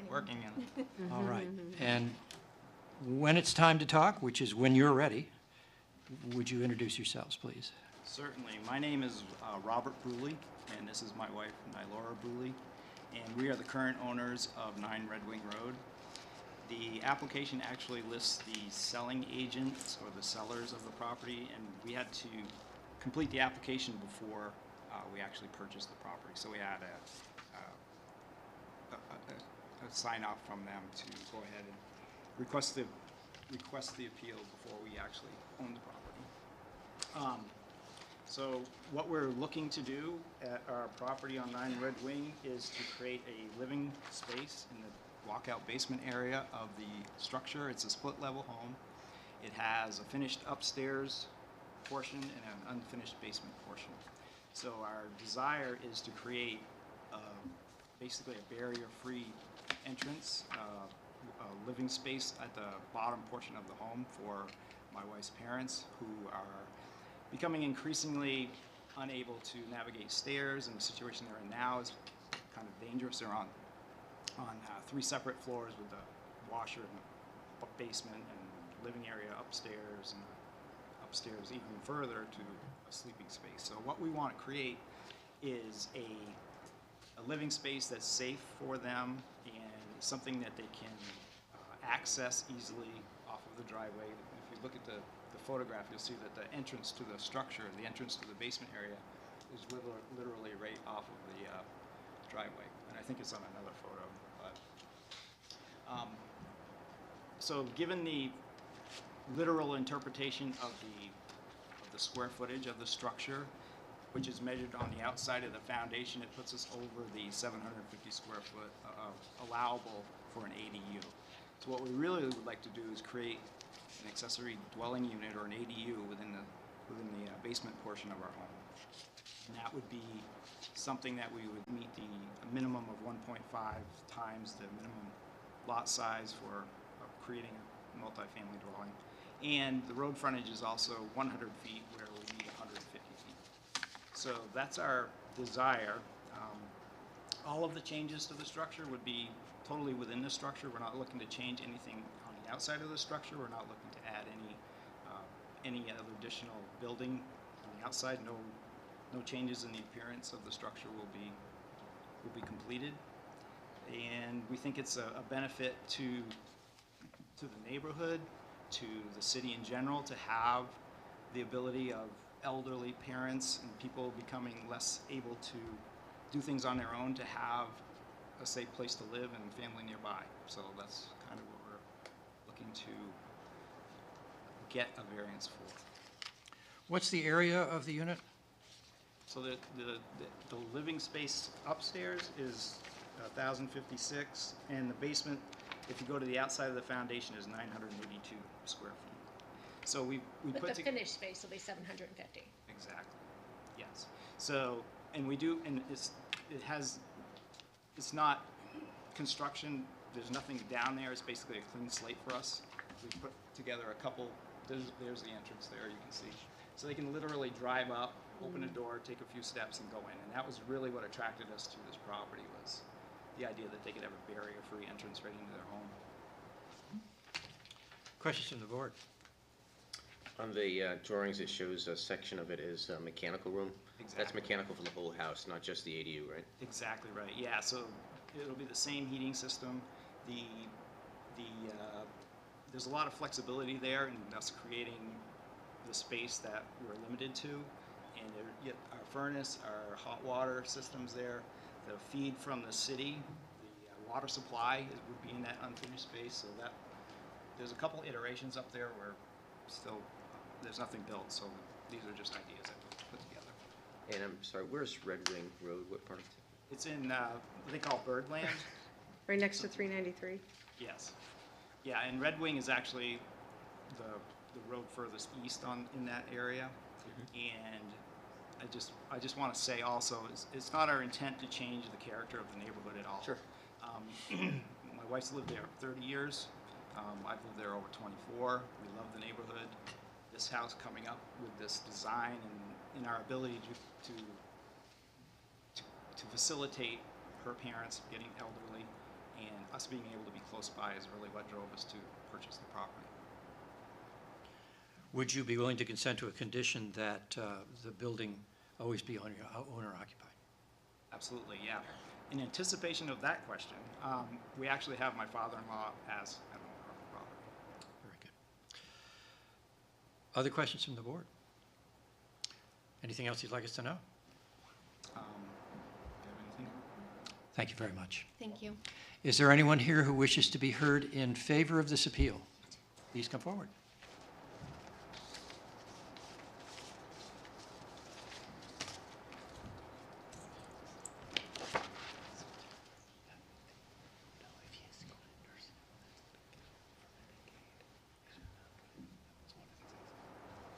Working on it. All right. And when it's time to talk, which is when you're ready, would you introduce yourselves, please? Certainly. My name is Robert Bruley, and this is my wife, Nylora Bruley, and we are the current owners of 9 Red Wing Road. The application actually lists the selling agents or the sellers of the property, and we had to complete the application before we actually purchased the property. So we had a sign off from them to go ahead and request the appeal before we actually own the property. So what we're looking to do at our property on 9 Red Wing is to create a living space in the walkout basement area of the structure. It's a split level home. It has a finished upstairs portion and an unfinished basement portion. So our desire is to create basically a barrier-free entrance, a living space at the bottom portion of the home for my wife's parents, who are becoming increasingly unable to navigate stairs, and the situation they're in now is kind of dangerous. They're on 3 separate floors with a washer in the basement and living area upstairs, and upstairs even further to a sleeping space. So what we want to create is a living space that's safe for them and something that they can access easily off of the driveway. If you look at the photograph, you'll see that the entrance to the structure, the entrance to the basement area, is literally right off of the driveway. And I think it's on another photo. But, so given the literal interpretation of the square footage of the structure, which is measured on the outside of the foundation, it puts us over the 750 square foot allowable for an ADU. So what we really would like to do is create an accessory dwelling unit or an ADU within the basement portion of our home. And that would be something that we would meet a minimum of 1.5 times the minimum lot size for creating a multifamily dwelling. And the road frontage is also 100 feet where we need 150 feet. So that's our desire. All of the changes to the structure would be totally within the structure. We're not looking to change anything on the outside of the structure. We're not looking to add any other additional building on the outside. No changes in the appearance of the structure will be completed. And we think it's a benefit to the neighborhood, to the city in general, to have the ability of elderly parents and people becoming less able to do things on their own, to have a safe place to live and family nearby. So that's kind of what we're looking to get a variance for. What's the area of the unit? So the living space upstairs is 1,056, and the basement, if you go to the outside of the foundation, is 982 square feet. So we But put the finished space will be 750. Exactly, yes. So, and we do, and it's not construction, there's nothing down there, it's basically a clean slate for us. We put together a couple, there's the entrance there, you can see. So they can literally drive up, open a door, take a few steps and go in. And that was really what attracted us to this property, was the idea that they could have a barrier-free entrance right into their home. Questions from the board? On the drawings, it shows a section of it is a mechanical room. That's Exactly. mechanical for the whole house, not just the ADU, right? Exactly right. Yeah, so it'll be the same heating system. There's a lot of flexibility there, and thus creating the space that we're limited to. And yet our furnace, our hot water systems there, the feed from the city, the water supply would be in that unfinished space. So that there's a couple iterations up there where still, there's nothing built, so these are just ideas that we put together. And I'm sorry, where's Red Wing Road? What part of it? It's in, what they call Birdland. Right next to 393. Yes. Yeah, and Red Wing is actually the road furthest east in that area. And I just want to say also, it's not our intent to change the character of the neighborhood at all. Sure. My wife's lived there 30 years. I've lived there over 24. We love the neighborhood. This house coming up with this design and our ability to facilitate her parents getting elderly and us being able to be close by is really what drove us to purchase the property. Would you be willing to consent to a condition that the building always be owner occupied? Absolutely, yeah. In anticipation of that question, we actually have my father-in-law as an owner of the property. Very good. Other questions from the board? Anything else you'd like us to know? Do you have anything? Thank you very much. Thank you. Is there anyone here who wishes to be heard in favor of this appeal? Please come forward.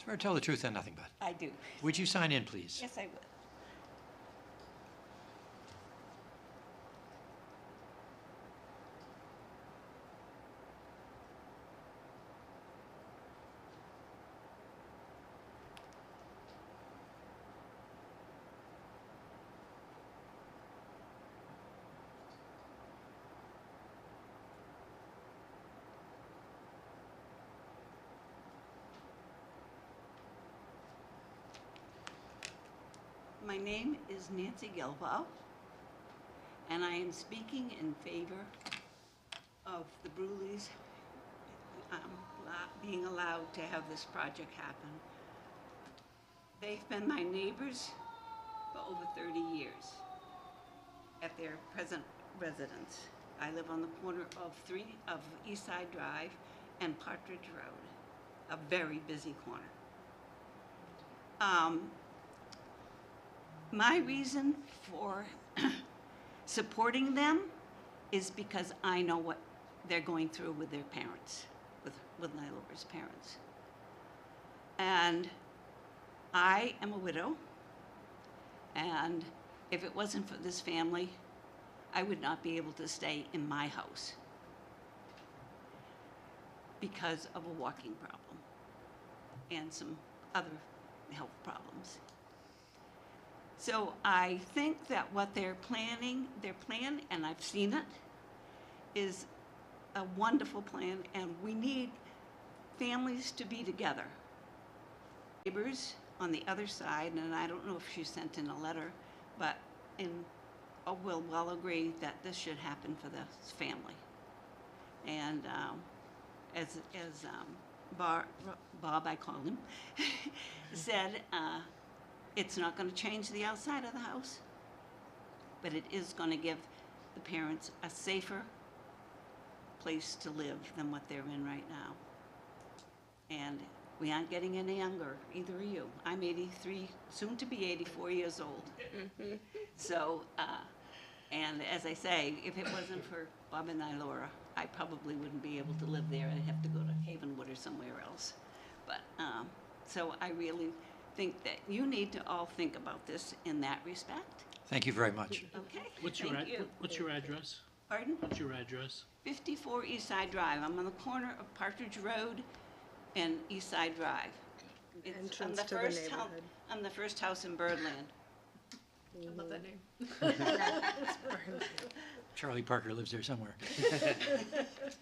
Swear to tell the truth and nothing but. I do. Would you sign in, please? Yes, I would. My name is Nancy Gilboa, and I am speaking in favor of the Bruleys being allowed to have this project happen. They've been my neighbors for over 30 years at their present residence. I live on the corner of East Side Drive and Partridge Road, a very busy corner. My reason for supporting them is because I know what they're going through with their parents, with Nylover's parents. And I am a widow, and if it wasn't for this family, I would not be able to stay in my house because of a walking problem and some other health problems. So I think that what their plan, and I've seen it, is a wonderful plan, and we need families to be together. Neighbors on the other side, and I don't know if she sent in a letter, but we'll well agree that this should happen for this family. And as Bob, I call him, said, it's not going to change the outside of the house, but it is going to give the parents a safer place to live than what they're in right now. And we aren't getting any younger, either are you. I'm 83, soon to be 84 years old. So, and as I say, if it wasn't for Bob and Laura, I probably wouldn't be able to live there. I'd have to go to Havenwood or somewhere else. But, so I really think that you need to all think about this in that respect. Thank you very much. Okay? What's your address? Pardon? What's your address? 54 East Side Drive. I'm on the corner of Partridge Road and East Side Drive. Entrance to the neighborhood. I'm the first house in Birdland. I love that name. Charlie Parker lives there somewhere.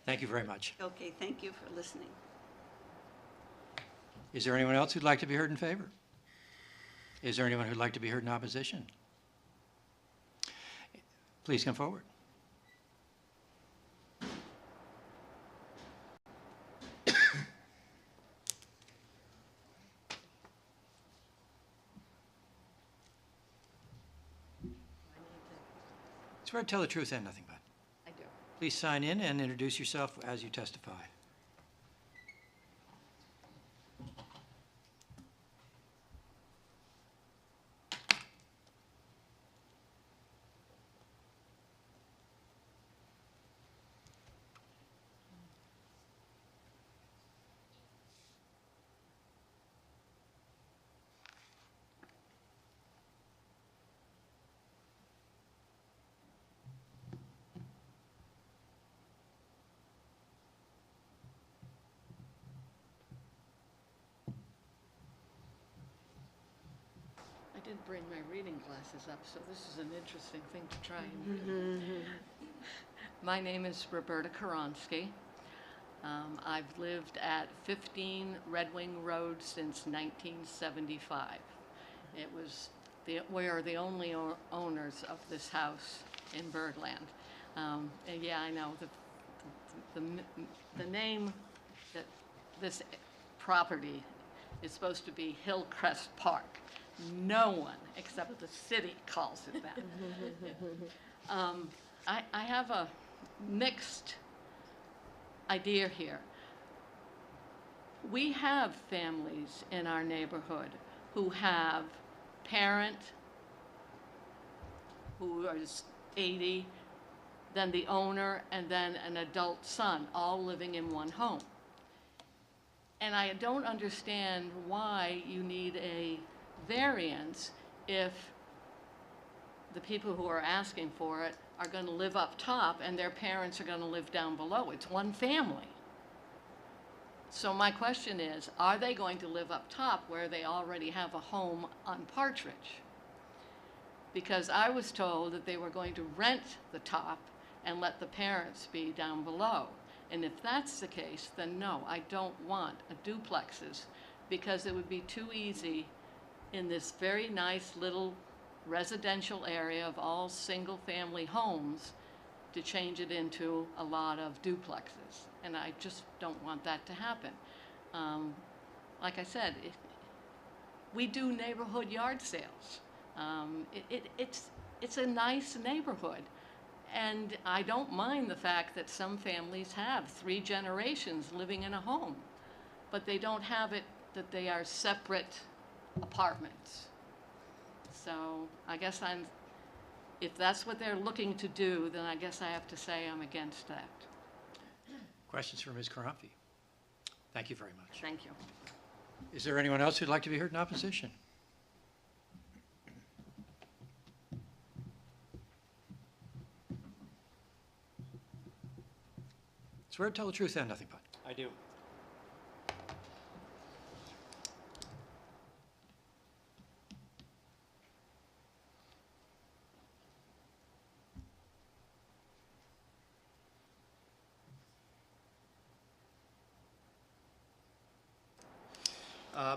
Thank you very much. Okay, thank you for listening. Is there anyone else who'd like to be heard in favor? Is there anyone who'd like to be heard in opposition? Please come forward. Swear to tell the truth and nothing but. I do. Please sign in and introduce yourself as you testify. I didn't bring my reading glasses up, so this is an interesting thing to try and read. My name is Roberta Koronsky. I've lived at 15 Red Wing Road since 1975. We are the only owners of this house in Birdland. And yeah, I know the name that this property is supposed to be Hillcrest Park. No one except the city calls it that. I have a mixed idea here. We have families in our neighborhood who have parent who is 80, then the owner, and then an adult son, all living in one home. And I don't understand why you need a variance if the people who are asking for it are going to live up top and their parents are going to live down below. It's one family. So my question is, are they going to live up top where they already have a home on Partridge? Because I was told that they were going to rent the top and let the parents be down below. And if that's the case, then no, I don't want duplexes, because it would be too easy in this very nice little residential area of all single-family homes to change it into a lot of duplexes. And I just don't want that to happen. Like I said, we do neighborhood yard sales. It's a nice neighborhood. And I don't mind the fact that some families have 3 generations living in a home, but they don't have it that they are separate apartments. So I guess if that's what they're looking to do, then I guess I have to say I'm against that. Questions for Ms. Karamfi? Thank you very much. Thank you. Is there anyone else who'd like to be heard in opposition? Swear to tell the truth and nothing but. I do.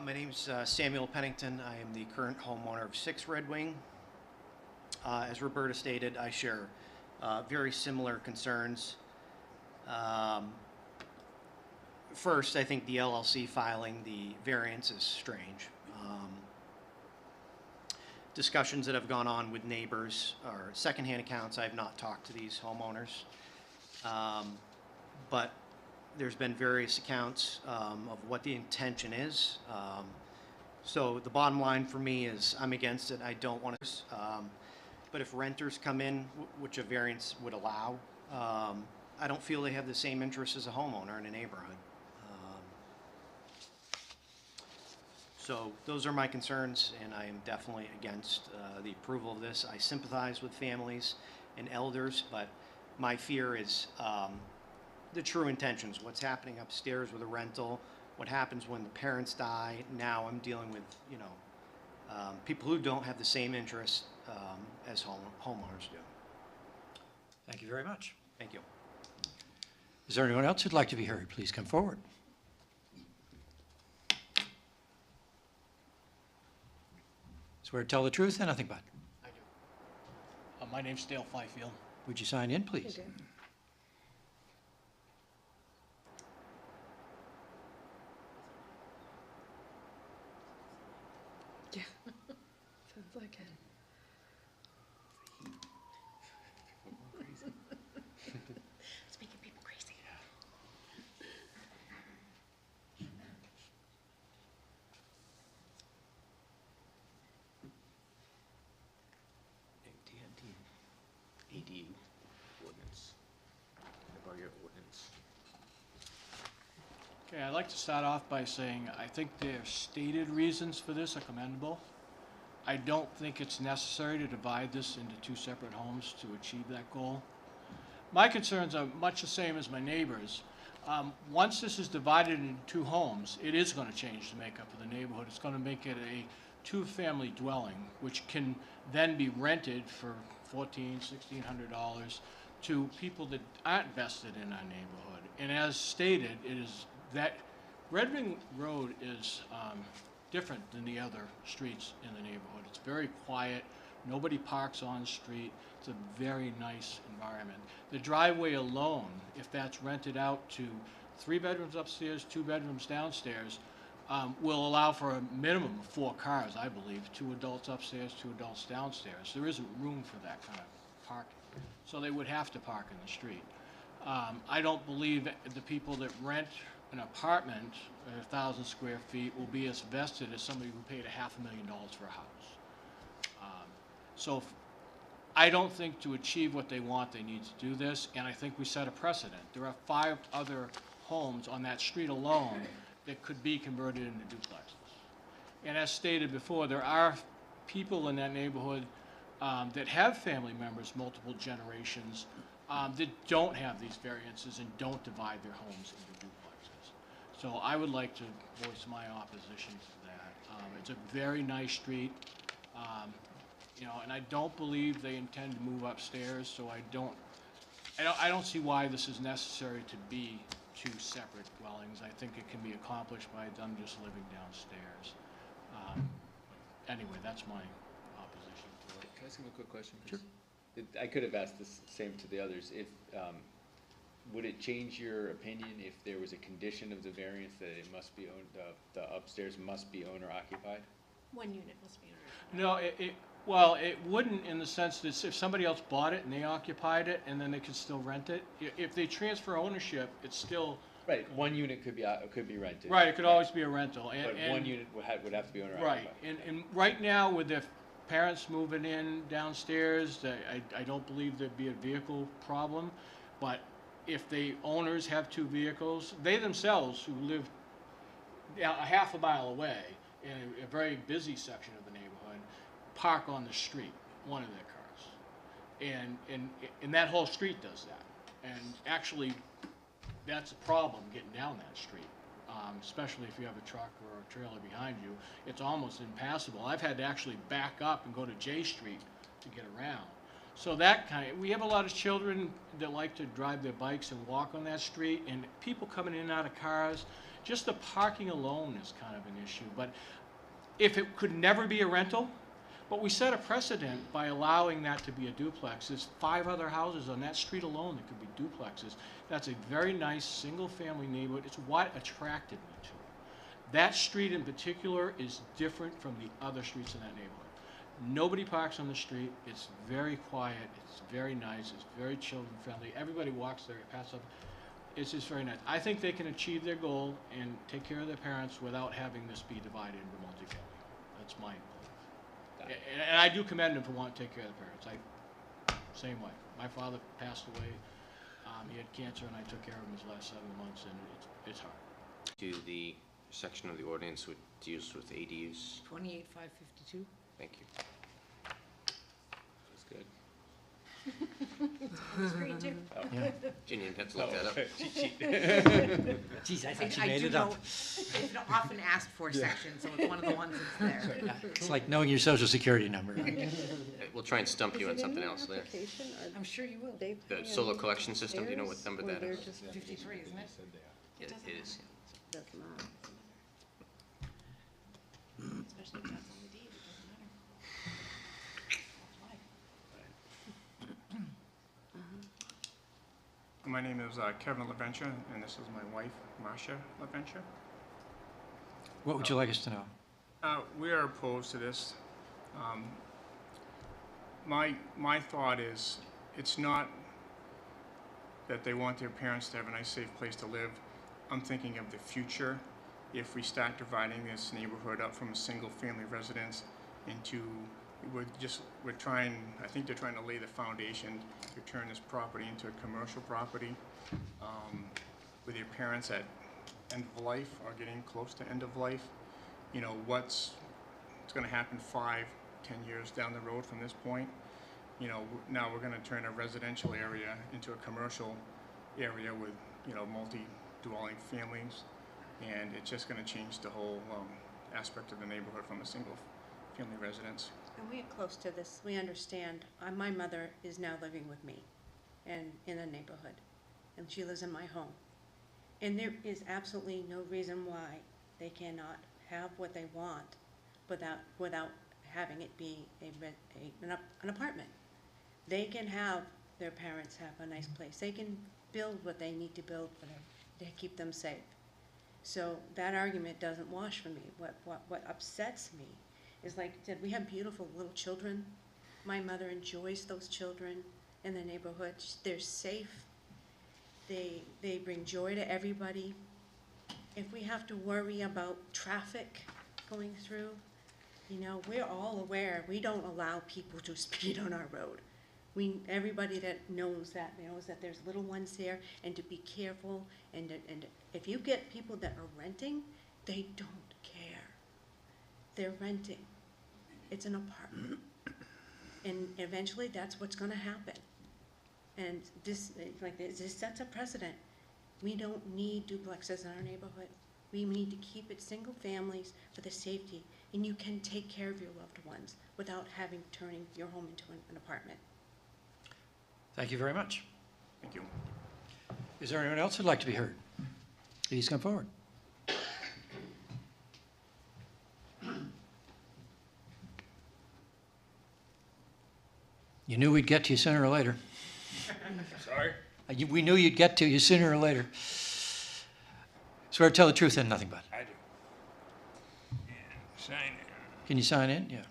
My name's Samuel Pennington. I am the current homeowner of 6 Red Wing. As Roberta stated, I share very similar concerns. First, I think the LLC filing the variance is strange. Discussions that have gone on with neighbors or secondhand accounts, I have not talked to these homeowners. But there's been various accounts of what the intention is. So the bottom line for me is I'm against it. I don't want to. But if renters come in, which a variance would allow, I don't feel they have the same interests as a homeowner in a neighborhood. So those are my concerns, and I am definitely against the approval of this. I sympathize with families and elders, but my fear is the true intentions, what's happening upstairs with a rental, what happens when the parents die. Now I'm dealing with, people who don't have the same interests as homeowners do. Thank you very much. Thank you. Is there anyone else who'd like to be heard? Please come forward. Swear to tell the truth and nothing but. I do. My name's Dale Fifield. Would you sign in, please? Yeah, sounds like it. It's making people crazy. ADU ordinance. About your ordinance. Okay, I'd like to start off by saying I think their stated reasons for this are commendable. I don't think it's necessary to divide this into 2 separate homes to achieve that goal. My concerns are much the same as my neighbors. Once this is divided into 2 homes, it is going to change the makeup of the neighborhood. It's going to make it two-family dwelling, which can then be rented for $1,400, $1,600 to people that aren't vested in our neighborhood. And as stated, it is that Red Wing Road is different than the other streets in the neighborhood. It's very quiet. Nobody parks on the street. It's a very nice environment. The driveway alone, if that's rented out to 3 bedrooms upstairs, 2 bedrooms downstairs, will allow for a minimum of 4 cars, I believe, 2 adults upstairs, 2 adults downstairs. There isn't room for that kind of parking. So they would have to park in the street. I don't believe that the people that rent an apartment, 1,000 square feet, will be as vested as somebody who paid $500,000 for a house. So I don't think to achieve what they want, they need to do this, and I think we set a precedent. There are 5 other homes on that street alone that could be converted into duplexes. And as stated before, there are people in that neighborhood that have family members, multiple generations, that don't have these variances and don't divide their homes into duplexes. So I would like to voice my opposition to that. It's a very nice street, you know, and I don't believe they intend to move upstairs, so I don't see why this is necessary to be 2 separate dwellings. I think it can be accomplished by them just living downstairs. Anyway, that's my opposition to it. Can I ask him a quick question? Sure. I could have asked this same to the others. If, would it change your opinion if there was a condition of the variance that it must be owned, the upstairs must be owner occupied? 1 unit must be owner. No, well, it wouldn't in the sense that if somebody else bought it and they occupied it, and then they could still rent it. If they transfer ownership, it's still. Right, 1 unit could be rented. Right, it could always be a rental. But 1 unit would have to be owner occupied. Right, and right now with the parents moving in downstairs, I don't believe there'd be a vehicle problem. But if the owners have 2 vehicles, they themselves who live a half a mile away in a very busy section of the neighborhood, park on the street, one of their cars. And that whole street does that. And actually, that's a problem getting down that street, especially if you have a truck or a trailer behind you. It's almost impassable. I've had to actually back up and go to J Street to get around. So we have a lot of children that like to drive their bikes and walk on that street, and people coming in and out of cars. Just the parking alone is kind of an issue. But if it could never be a rental, but we set a precedent by allowing that to be a duplex. There's 5 other houses on that street alone that could be duplexes. That's a very nice single-family neighborhood. It's what attracted me to it. That street in particular is different from the other streets in that neighborhood. Nobody parks on the street. It's very quiet. It's very nice. It's very children-friendly. Everybody walks there, passes up. It's just very nice. I think they can achieve their goal and take care of their parents without having this be divided into multifamily. That's my belief. And I do commend them for wanting to take care of the parents. Same way. My father passed away. He had cancer, and I took care of him his last 7 months, and it's hard. To the section of the ordinance which deals with ADUs. 28552. Thank you. That's good. On the screen too. Yeah. Ginny had to look that up. Geez, I I thought you I made do it know, up. it's an often asked for section, so it's one of the ones that's there. Yeah, it's like knowing your social security number. We'll try and stump you on something else there. I'm sure you will. The solar collection system, do you know what number that is? 53, isn't it? It is. Does not. Especially if that's on the deed, it doesn't matter. That's why. My name is Kevin LaVenture, and this is my wife, Marcia LaVenture. What would you like us to know? We are opposed to this. My thought is, it's not that they want their parents to have a nice, safe place to live. I'm thinking of the future. If we start dividing this neighborhood up from a single-family residence into, I think they're trying to lay the foundation to turn this property into a commercial property, with your parents at end of life or getting close to end of life. You know, what's gonna happen 5, 10 years down the road from this point. You know, now we're gonna turn a residential area into a commercial area with, you know, multi-dwelling families. And it's just gonna change the whole aspect of the neighborhood from a family residence. And we are close to this. We understand. My mother is now living with me and in a neighborhood, and she lives in my home. And there is absolutely no reason why they cannot have what they want without having it be an apartment. They can have their parents have a nice place. They can build what they need to build for them to keep them safe. So that argument doesn't wash for me. What upsets me is, like I said, we have beautiful little children. My mother enjoys those children in the neighborhood. They're safe. They bring joy to everybody. If we have to worry about traffic going through, you know, we're all aware, we don't allow people to speed on our road. Everybody that knows that there's little ones there, and to be careful, and if you get people that are renting, they don't care. They're renting. It's an apartment. And eventually that's what's gonna happen. And this sets a precedent. We don't need duplexes in our neighborhood. We need to keep it single families for the safety, and you can take care of your loved ones without turning your home into an apartment. Thank you very much. Thank you. Is there anyone else who'd like to be heard? Please come forward. You knew we'd get to you sooner or later. Sorry? We knew you'd get to you sooner or later. Swear to tell the truth and nothing but. I do. And sign in. Can you sign in? Yeah.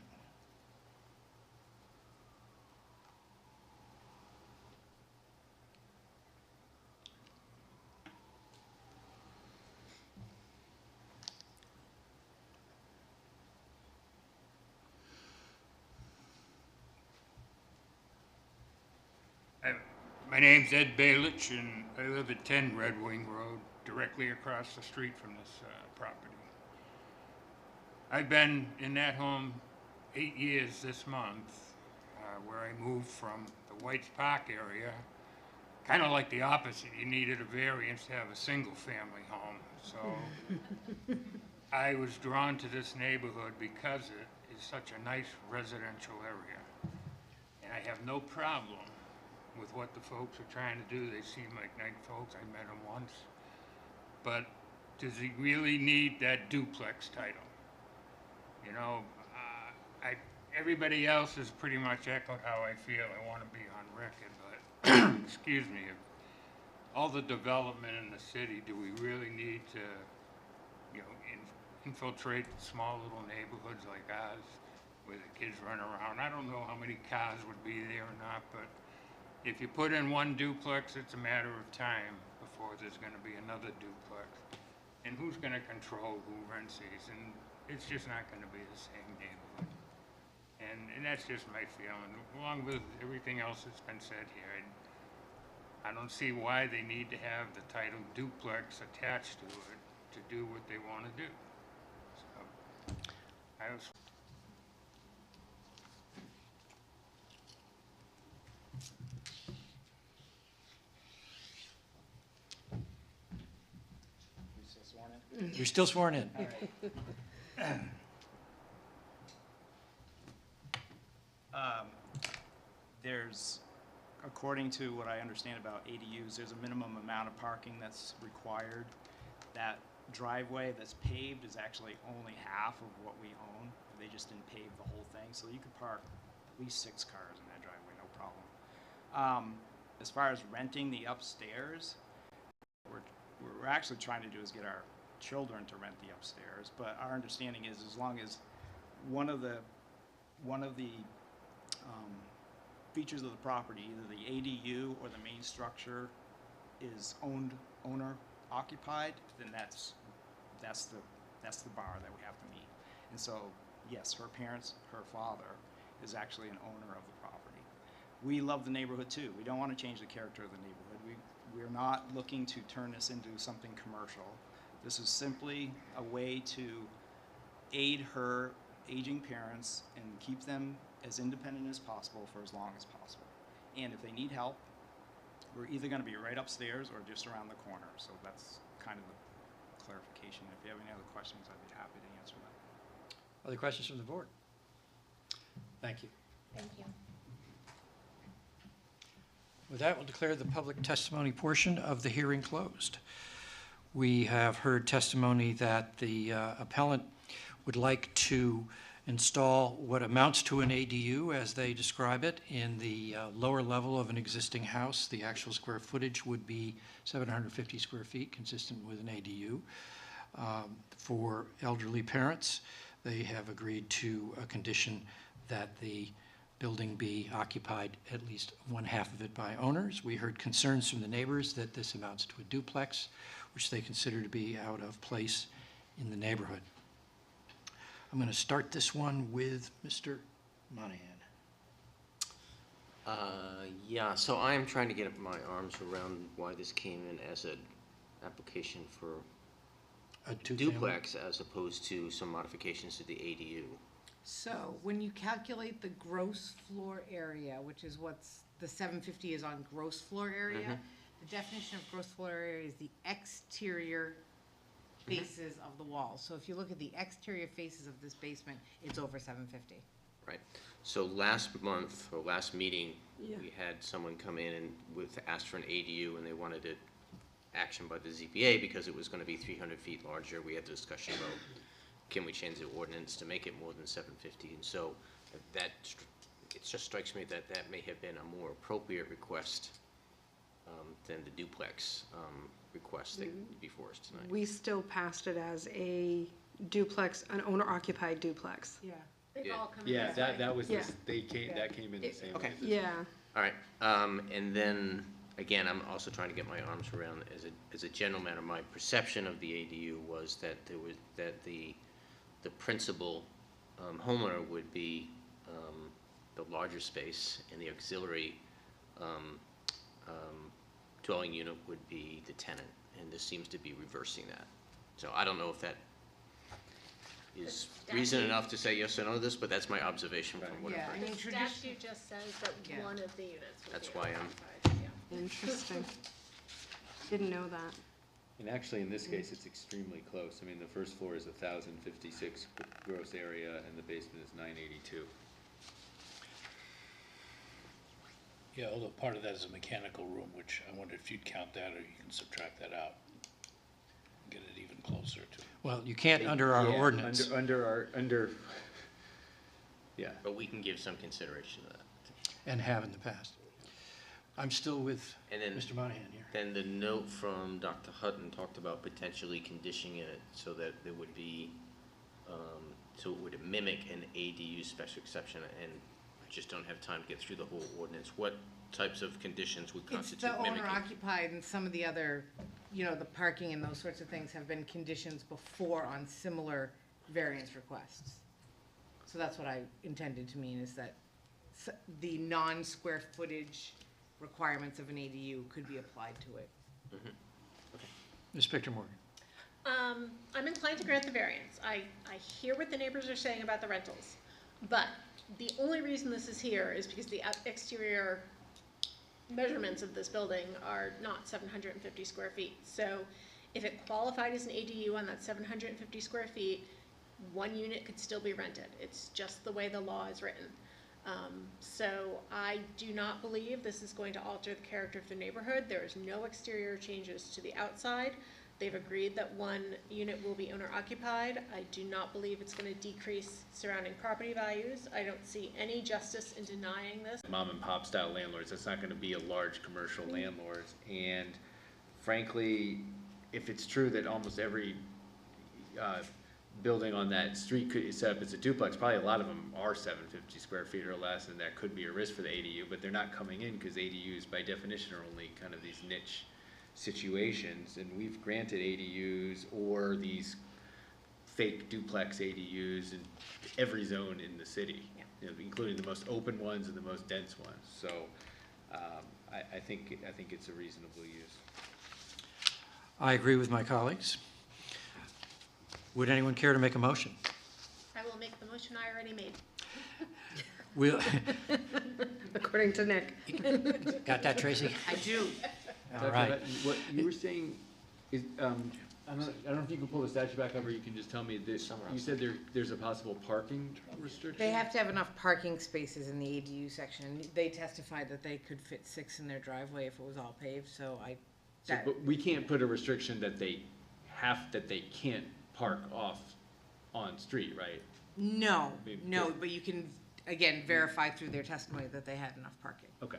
My name's Ed Balich, and I live at 10 Red Wing Road, directly across the street from this property. I've been in that home 8 years this month, where I moved from the Whites Park area, kind of like the opposite. You needed a variance to have a single-family home. So I was drawn to this neighborhood because it is such a nice residential area. And I have no problem with what the folks are trying to do. They seem like nice folks. I met them once. But does he really need that duplex title? You know, everybody else has pretty much echoed how I feel. I want to be on record, but excuse me, all the development in the city, do we really need to, you know, infiltrate small little neighborhoods like ours where the kids run around? I don't know how many cars would be there or not, but if you put in one duplex, it's a matter of time before there's going to be another duplex. And who's going to control who rents these? And it's just not going to be the same neighborhood. And that's just my feeling. Along with everything else that's been said here, I don't see why they need to have the title duplex attached to it to do what they want to do. So, I was... You're still sworn in. All right. There's, according to what I understand about ADUs, there's a minimum amount of parking that's required. That driveway that's paved is actually only half of what we own. They just didn't pave the whole thing, so you could park at least 6 cars in that driveway, no problem. As far as renting the upstairs, what we're actually trying to do is get our children to rent the upstairs, but our understanding is as long as one of the features of the property, either the ADU or the main structure, is owner occupied, then that's the bar that we have to meet. And so, yes, her parents, her father, is actually an owner of the property. We love the neighborhood too. We don't want to change the character of the neighborhood. We're not looking to turn this into something commercial. This is simply a way to aid her aging parents and keep them as independent as possible for as long as possible. And if they need help, we're either going to be right upstairs or just around the corner. So that's kind of the clarification. If you have any other questions, I'd be happy to answer them. Other questions from the board? Thank you. Thank you. With that, we'll declare the public testimony portion of the hearing closed. We have heard testimony that the appellant would like to install what amounts to an ADU, as they describe it, in the lower level of an existing house. The actual square footage would be 750 square feet, consistent with an ADU. For elderly parents, they have agreed to a condition that the building be occupied, at least one half of it, by owners. We heard concerns from the neighbors that this amounts to a duplex, which they consider to be out of place in the neighborhood. I'm going to start this one with Mr. Monahan. Yeah, so I am trying to get my arms around why this came in as an application for A two-family? duplex as opposed to some modifications to the ADU. So when you calculate the gross floor area, which is what's, the 750 is on gross floor area, the definition of gross floor area is the exterior faces of the wall. So if you look at the exterior faces of this basement, it's over 750. Right. So last month, or last meeting, Yeah. we had someone come in and asked for an ADU, and they wanted it action by the ZBA because it was going to be 300 feet larger. We had the discussion about, can we change the ordinance to make it more than 750? And so that, it just strikes me that that may have been a more appropriate request than the duplex request that before us tonight. We still passed it as a duplex, an owner-occupied duplex. Yeah. They've Yeah. all come in Yeah, this way. that was, Yeah. that came in the same Okay. way. as this. Yeah. All right, and then, again, I'm also trying to get my arms around, as a general matter, my perception of the ADU was that the principal homeowner would be the larger space, and the auxiliary dwelling unit would be the tenant, and this seems to be reversing that. So I don't know if that is reason enough to say yes or no to this, but that's my observation from what Yeah, I've I heard. mean, The statute just says that Yeah. one of the units would That's be why I'm- occupied, yeah. Interesting. Didn't know that. And actually, in this case, it's extremely close. I mean, the first floor is 1,056 gross area, and the basement is 982. Yeah, although part of that is a mechanical room, which I wonder if you'd count that, or you can subtract that out. Get it even closer to. Well, you can't under our Yeah, ordinance. Under, yeah. But we can give some consideration to that. And have in the past. I'm still with And then, Mr. Monahan here. then the note from Dr. Hutton talked about potentially conditioning it so that there would be, so it would mimic an ADU special exception, and I just don't have time to get through the whole ordinance. What types of conditions would It's constitute the mimicking? owner occupied, and some of the other, the parking and those sorts of things have been conditions before on similar variance requests. So that's what I intended to mean, is that the non-square footage requirements of an ADU could be applied to it. Ms. Victor Morgan. I'm inclined to grant the variance. I hear what the neighbors are saying about the rentals, but the only reason this is here is because the exterior measurements of this building are not 750 square feet. So if it qualified as an ADU on that 750 square feet, one unit could still be rented. It's just the way the law is written. So I do not believe this is going to alter the character of the neighborhood. There is no exterior changes to the outside. They've agreed that one unit will be owner occupied. I do not believe it's going to decrease surrounding property values. I don't see any justice in denying this. Mom and pop style landlords, that's not gonna be a large commercial landlords. And frankly, if it's true that almost every, building on that street could set up as a duplex, probably a lot of them are 750 square feet or less, and that could be a risk for the ADU, but they're not coming in because ADUs by definition are only kind of these niche situations, and we've granted ADUs or these fake duplex ADUs in every zone in the city, including the most open ones and the most dense ones. So I think it's a reasonable use. I agree with my colleagues. Would anyone care to make a motion? I will make the motion I already made. We'll, According to Nick. got that, Tracy? I do. All right. What you were saying is, I don't know if you can pull the statute back up, or you can just tell me this, you said there's a possible parking restriction? They have to have enough parking spaces in the ADU section. They testified that they could fit 6 in their driveway if it was all paved, so But we can't put a restriction that they can't park off on street, right? No, Maybe- no, but you can, again, verify through their testimony that they had enough parking. Okay.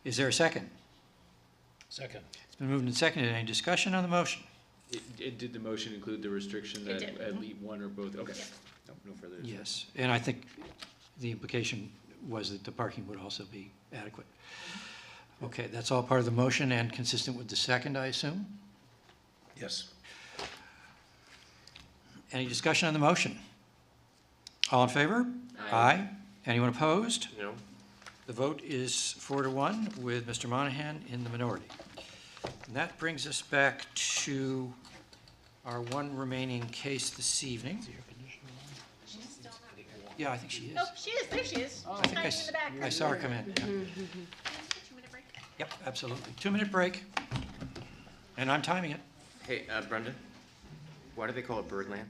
Is there a second? Second. It's been moved and seconded. Any discussion on the motion? Did the motion include the restriction It that did. at least one or both? Okay. No further discussion. Yes, and I think the implication was that the parking would also be adequate. Okay, that's all part of the motion and consistent with the second, I assume? Yes. Any discussion on the motion? All in favor? Aye. Anyone opposed? No. The vote is 4-1 with Mr. Monahan in the minority. And that brings us back to our one remaining case this evening. Yeah, I think she is. Oh, she is, there she is. I think Hiding in the back. I saw her come in. Yeah. 2-minute break. Yep, absolutely. 2-minute break. And I'm timing it. Hey, Brenda, why do they call it Birdland?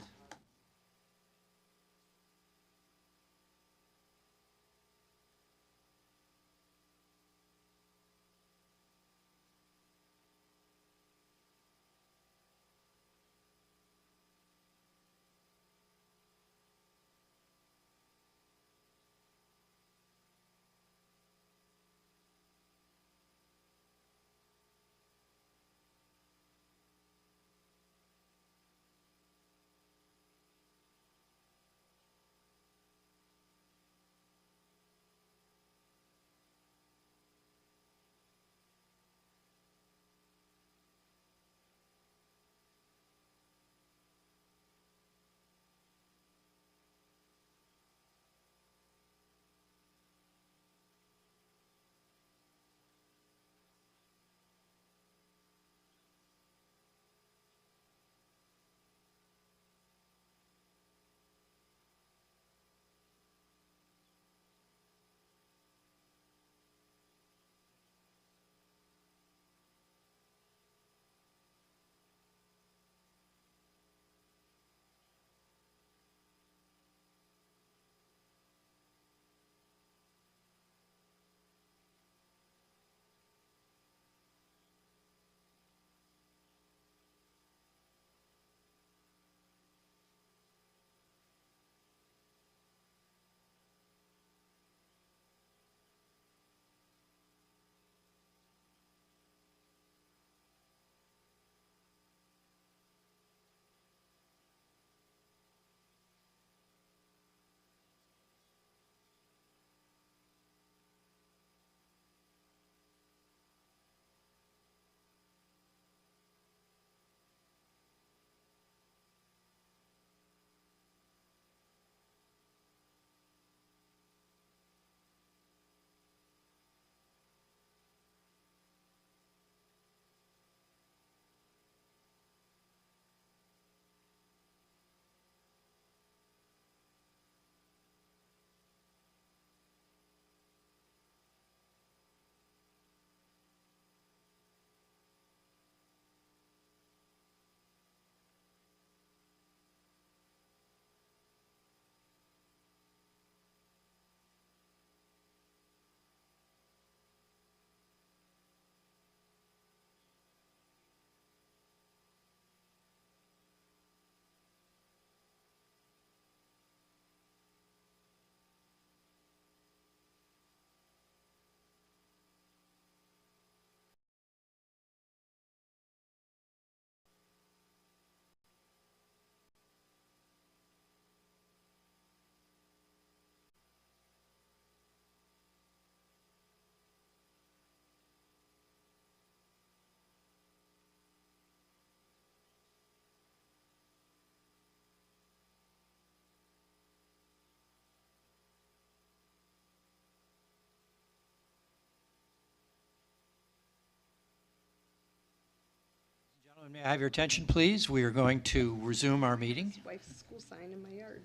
Gentlemen, may I have your attention, please? We are going to resume our meeting. His wife's school sign in my yard.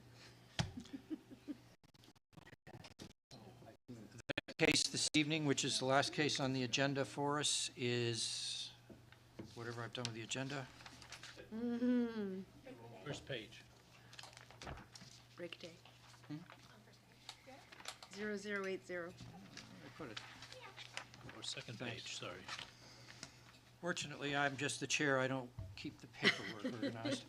The case this evening, which is the last case on the agenda for us, is whatever I've done with the agenda. First page. Break day. 0080. I put it. Or second Thanks. page, sorry. Fortunately, I'm just the chair, I don't keep the paperwork organized.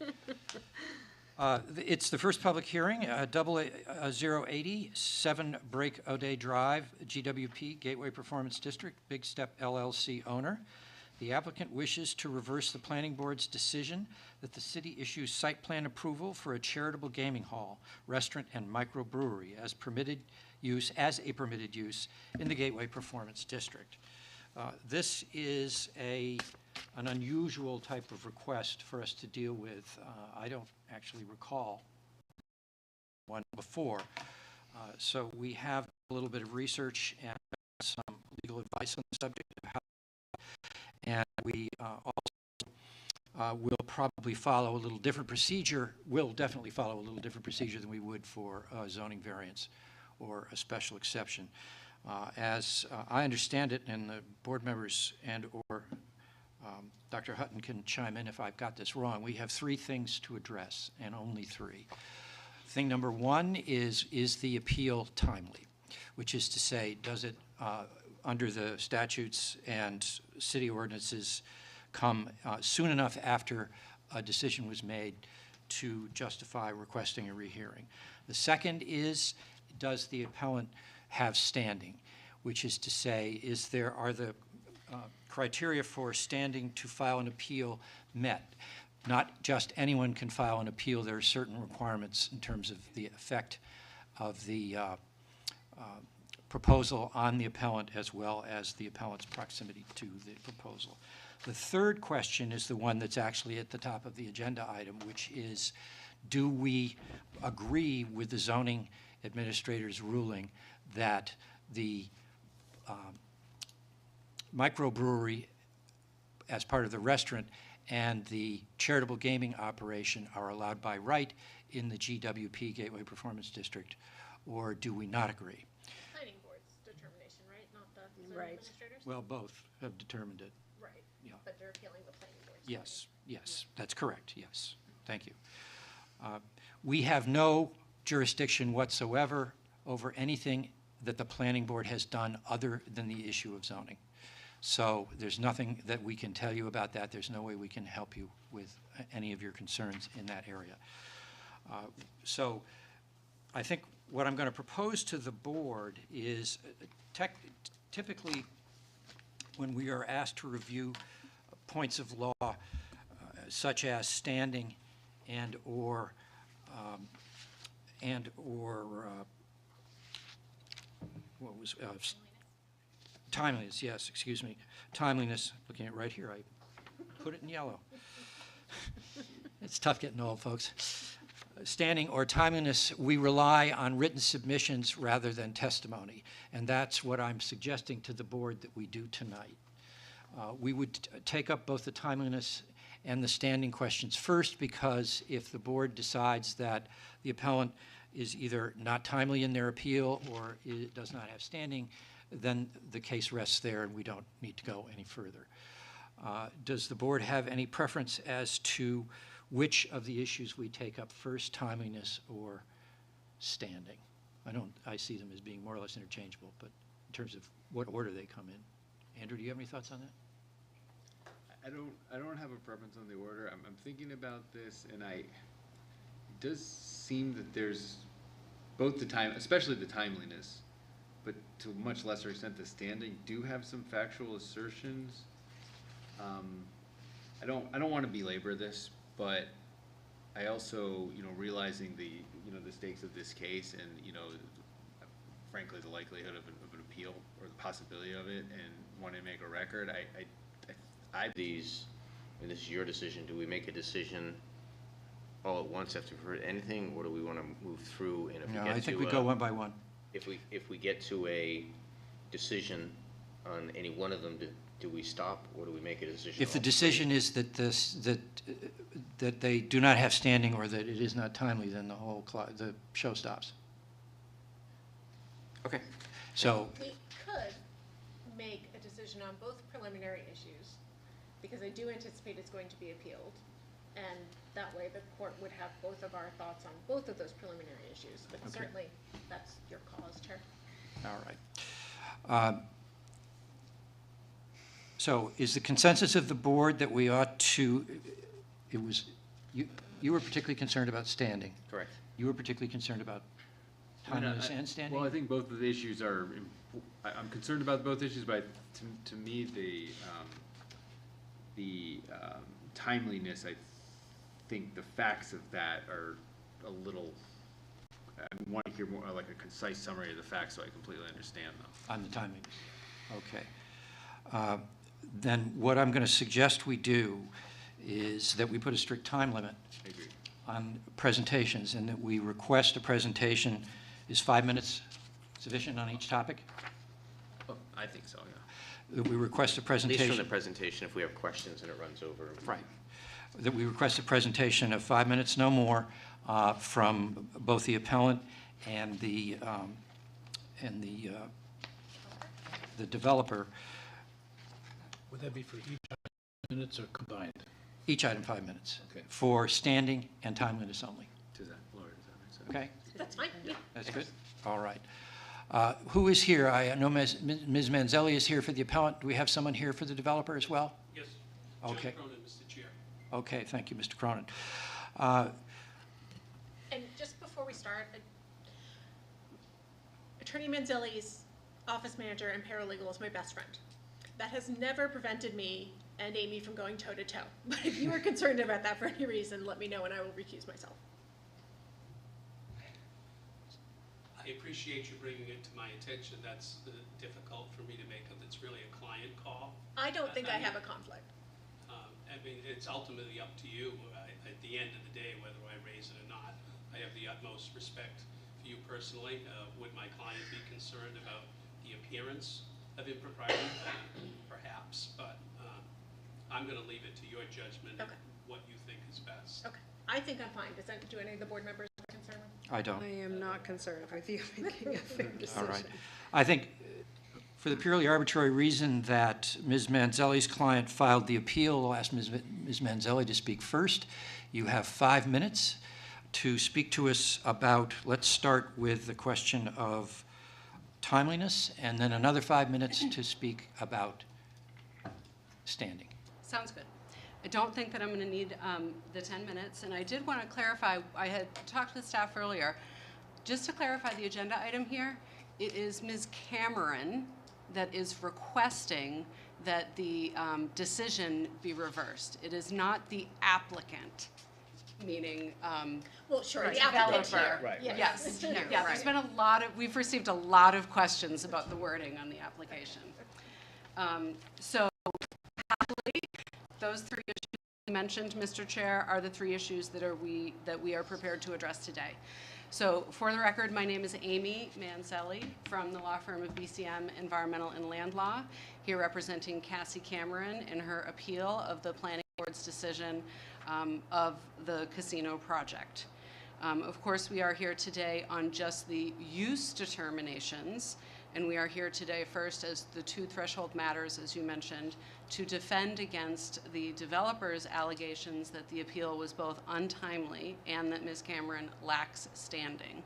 It's the first public hearing, 080, 7 Break O'Day Drive, GWP Gateway Performance District, Big Step LLC owner. The applicant wishes to reverse the planning board's decision that the city issues site plan approval for a charitable gaming hall, restaurant, and microbrewery as a permitted use in the Gateway Performance District. This is an unusual type of request for us to deal with. I don't actually recall one before. So we have a little bit of research and some legal advice on the subject of how, and we also will probably follow a little different procedure, will definitely follow a little different procedure than we would for a zoning variance or a special exception. As I understand it, and the board members and or Dr. Hutton can chime in if I've got this wrong, we have 3 things to address, and only 3. Thing number 1 is the appeal timely? Which is to say, does it, under the statutes and city ordinances, come soon enough after a decision was made to justify requesting a rehearing? The second is, does the appellant have standing? Which is to say, are the criteria for standing to file an appeal met? Not just anyone can file an appeal. There are certain requirements in terms of the effect of the proposal on the appellant as well as the appellant's proximity to the proposal. The third question is the one that's actually at the top of the agenda item, which is, do we agree with the zoning administrator's ruling that the microbrewery as part of the restaurant and the charitable gaming operation are allowed by right in the GWP Gateway Performance District, or do we not agree? Planning board's determination, right? Not the zoning Right. administrators? Well, both have determined it. Right. Yeah. But they're appealing the planning board's. Yes, yes, that's correct, yes. Thank you. We have no jurisdiction whatsoever over anything that the planning board has done other than the issue of zoning. So there's nothing that we can tell you about that. There's no way we can help you with any of your concerns in that area. So I think what I'm going to propose to the board is typically when we are asked to review points of law such as standing and or what was timeliness, yes, excuse me, timeliness, looking at right here, I put it in yellow. It's tough getting old, folks. Standing or timeliness, we rely on written submissions rather than testimony, and that's what I'm suggesting to the board that we do tonight. We would take up both the timeliness and the standing questions first, because if the board decides that the appellant is either not timely in their appeal or it does not have standing, then the case rests there and we don't need to go any further. Does the board have any preference as to which of the issues we take up first, timeliness or standing? I see them as being more or less interchangeable, but in terms of what order they come in. Andrew, do you have any thoughts on that? I don't have a preference on the order. I'm thinking about this, and it does seem that there's both the time, especially the timeliness, but to a much lesser extent the standing, do have some factual assertions. I don't want to belabor this, but I also, realizing the stakes of this case and, frankly, the likelihood of an appeal or the possibility of it, and wanting to make a record, These, and this is your decision, do we make a decision all at once after we've heard anything, or do we want to move through? And if we No, get I think to we go one by one. If we get to a decision on any one of them, do we stop, or do we make a decision? If the decision is that they do not have standing or that it is not timely, then the show stops. Okay. So We could make a decision on both preliminary issues, because I do anticipate it's going to be appealed. And that way the court would have both of our thoughts on both of those preliminary issues. But Okay. certainly, that's your call as chair. All right. So is the consensus of the board that we ought to, you were particularly concerned about standing. Correct. You were particularly concerned about timeliness and standing? Well, I think both of the issues are, I'm concerned about both issues, but to me, the timeliness, I think the facts of that are a little, I want to hear more, like a concise summary of the facts so I completely understand them. On the timeliness. Okay. Then what I'm going to suggest we do is that we put a strict time limit I agree. on presentations, and that we request a presentation. Is 5 minutes sufficient on each topic? Oh, I think so, yeah. That we request a At least presentation. from the presentation, if we have questions and it runs over. Right. That we request a presentation of 5 minutes, no more, from both the appellant and the developer. Would that be for each minutes or combined? Each item 5 minutes. Okay. For standing and timeliness only. Laura, does that make sense? Okay? That's fine, yeah. That's good? All right. Who is here? I know Ms. Manzelli is here for the appellant. Do we have someone here for the developer as well? Yes. Okay. John Cronin, Mr. Chair. Okay, thank you, Mr. Cronin. And just before we start, Attorney Manzelli's office manager and paralegal is my best friend. That has never prevented me and Amy from going toe-to-toe. But if you are concerned about that for any reason, let me know and I will recuse myself. I appreciate you bringing it to my attention. That's difficult for me to make, because it's really a client call. I don't think I have a conflict. I mean, it's ultimately up to you at the end of the day whether I raise it or not. I have the utmost respect for you personally. Would my client be concerned about the appearance of impropriety? Perhaps, but I'm going to leave it to your judgment and what you think is best. Okay, I think I'm fine. Do any of the board members have a concern? I don't. I am not concerned with you making a fair decision. All right. I think for the purely arbitrary reason that Ms. Manzelli's client filed the appeal, I'll ask Ms. Manzelli to speak first. You have 5 minutes to speak to us about, let's start with the question of timeliness, and then another 5 minutes to speak about standing. Sounds good. I don't think that I'm going to need the 10 minutes, and I did want to clarify, I had talked to the staff earlier, just to clarify the agenda item here, it is Ms. Cameron that is requesting that the decision be reversed. It is not the applicant, meaning well, sure, the the applicant developer. here. Yes, Yes. yeah, there's been we've received a lot of questions about the wording on the application. So happily, those 3 issues you mentioned, Mr. Chair, are the 3 issues that we are prepared to address today. So for the record, my name is Amy Manzelli from the law firm of BCM Environmental and Land Law, here representing Cassie Cameron in her appeal of the Planning Board's decision of the casino project. Of course, we are here today on just the use determinations, and we are here today first as the 2 threshold matters, as you mentioned, to defend against the developer's allegations that the appeal was both untimely and that Ms. Cameron lacks standing.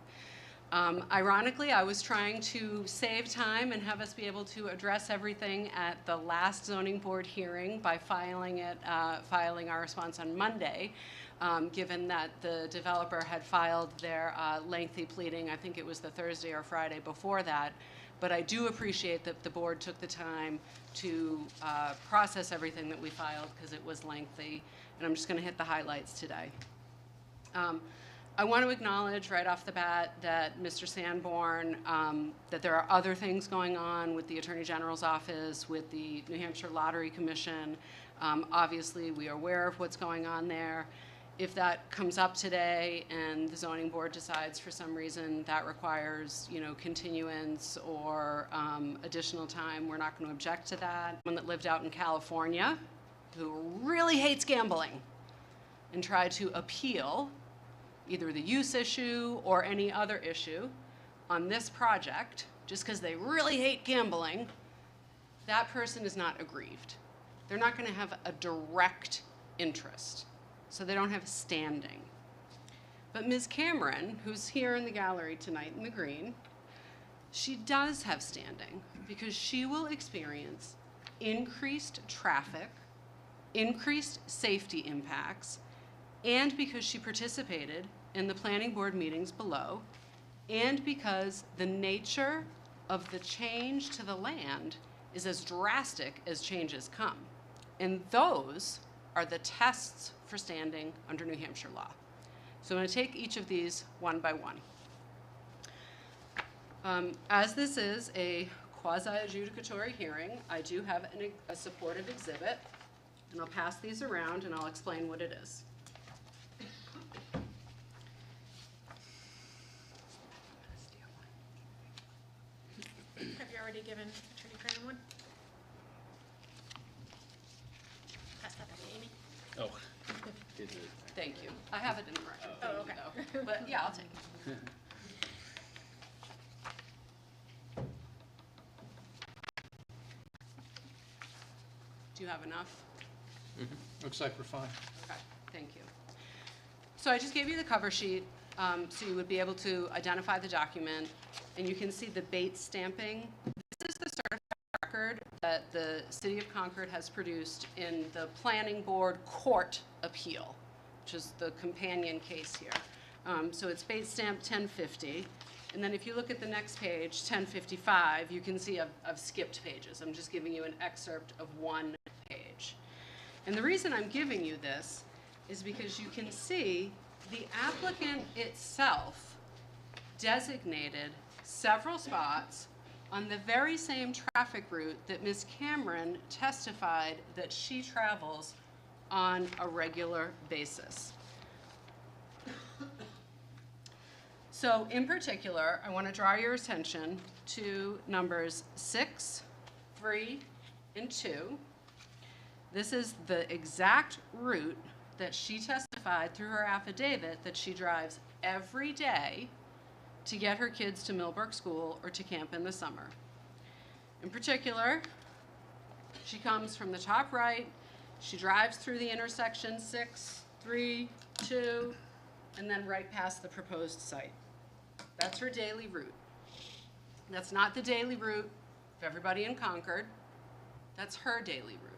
Ironically, I was trying to save time and have us be able to address everything at the last zoning board hearing by filing our response on Monday, given that the developer had filed their lengthy pleading, I think it was the Thursday or Friday before that. But I do appreciate that the board took the time to process everything that we filed, because it was lengthy, and I'm just going to hit the highlights today. I want to acknowledge right off the bat that Mr. Sanborn, that there are other things going on with the Attorney General's office, with the New Hampshire Lottery Commission. Obviously, we are aware of what's going on there. If that comes up today and the zoning board decides for some reason that requires, continuance or additional time, we're not going to object to that. One that lived out in California who really hates gambling and tried to appeal either the use issue or any other issue on this project just because they really hate gambling, that person is not aggrieved. They're not going to have a direct interest so they don't have standing. But Ms. Cameron, who's here in the gallery tonight in the green, she does have standing because she will experience increased traffic, increased safety impacts, and because she participated in the planning board meetings below, and because the nature of the change to the land is as drastic as changes come. And those are the tests for standing under New Hampshire law. So I'm going to take each of these one by one. As this is a quasi-adjudicatory hearing, I do have a supportive exhibit, and I'll pass these around and I'll explain what it is. Have you already given Attorney Cranen one? Pass that back to Amy. Oh. Thank you. I have it in the record. Oh, Thank you, okay. though. But yeah, I'll take it. Do you have enough? Looks like we're fine. Okay, thank you. So I just gave you the cover sheet, so you would be able to identify the document, and you can see the Bates stamping. This is the certified record that the City of Concord has produced in the Planning Board Court Appeal, which is the companion case here. So it's Bates stamp 1050. And then if you look at the next page, 1055, you can see I've skipped pages. I'm just giving you an excerpt of one page. And the reason I'm giving you this is because you can see the applicant itself designated several spots on the very same traffic route that Ms. Cameron testified that she travels on a regular basis. So in particular, I want to draw your attention to numbers 6, 3, and 2. This is the exact route that she testified through her affidavit that she drives every day to get her kids to Millbrook School or to camp in the summer. In particular, she comes from the top right, she drives through the intersection 6, 3, 2, and then right past the proposed site. That's her daily route. That's not the daily route of everybody in Concord. That's her daily route.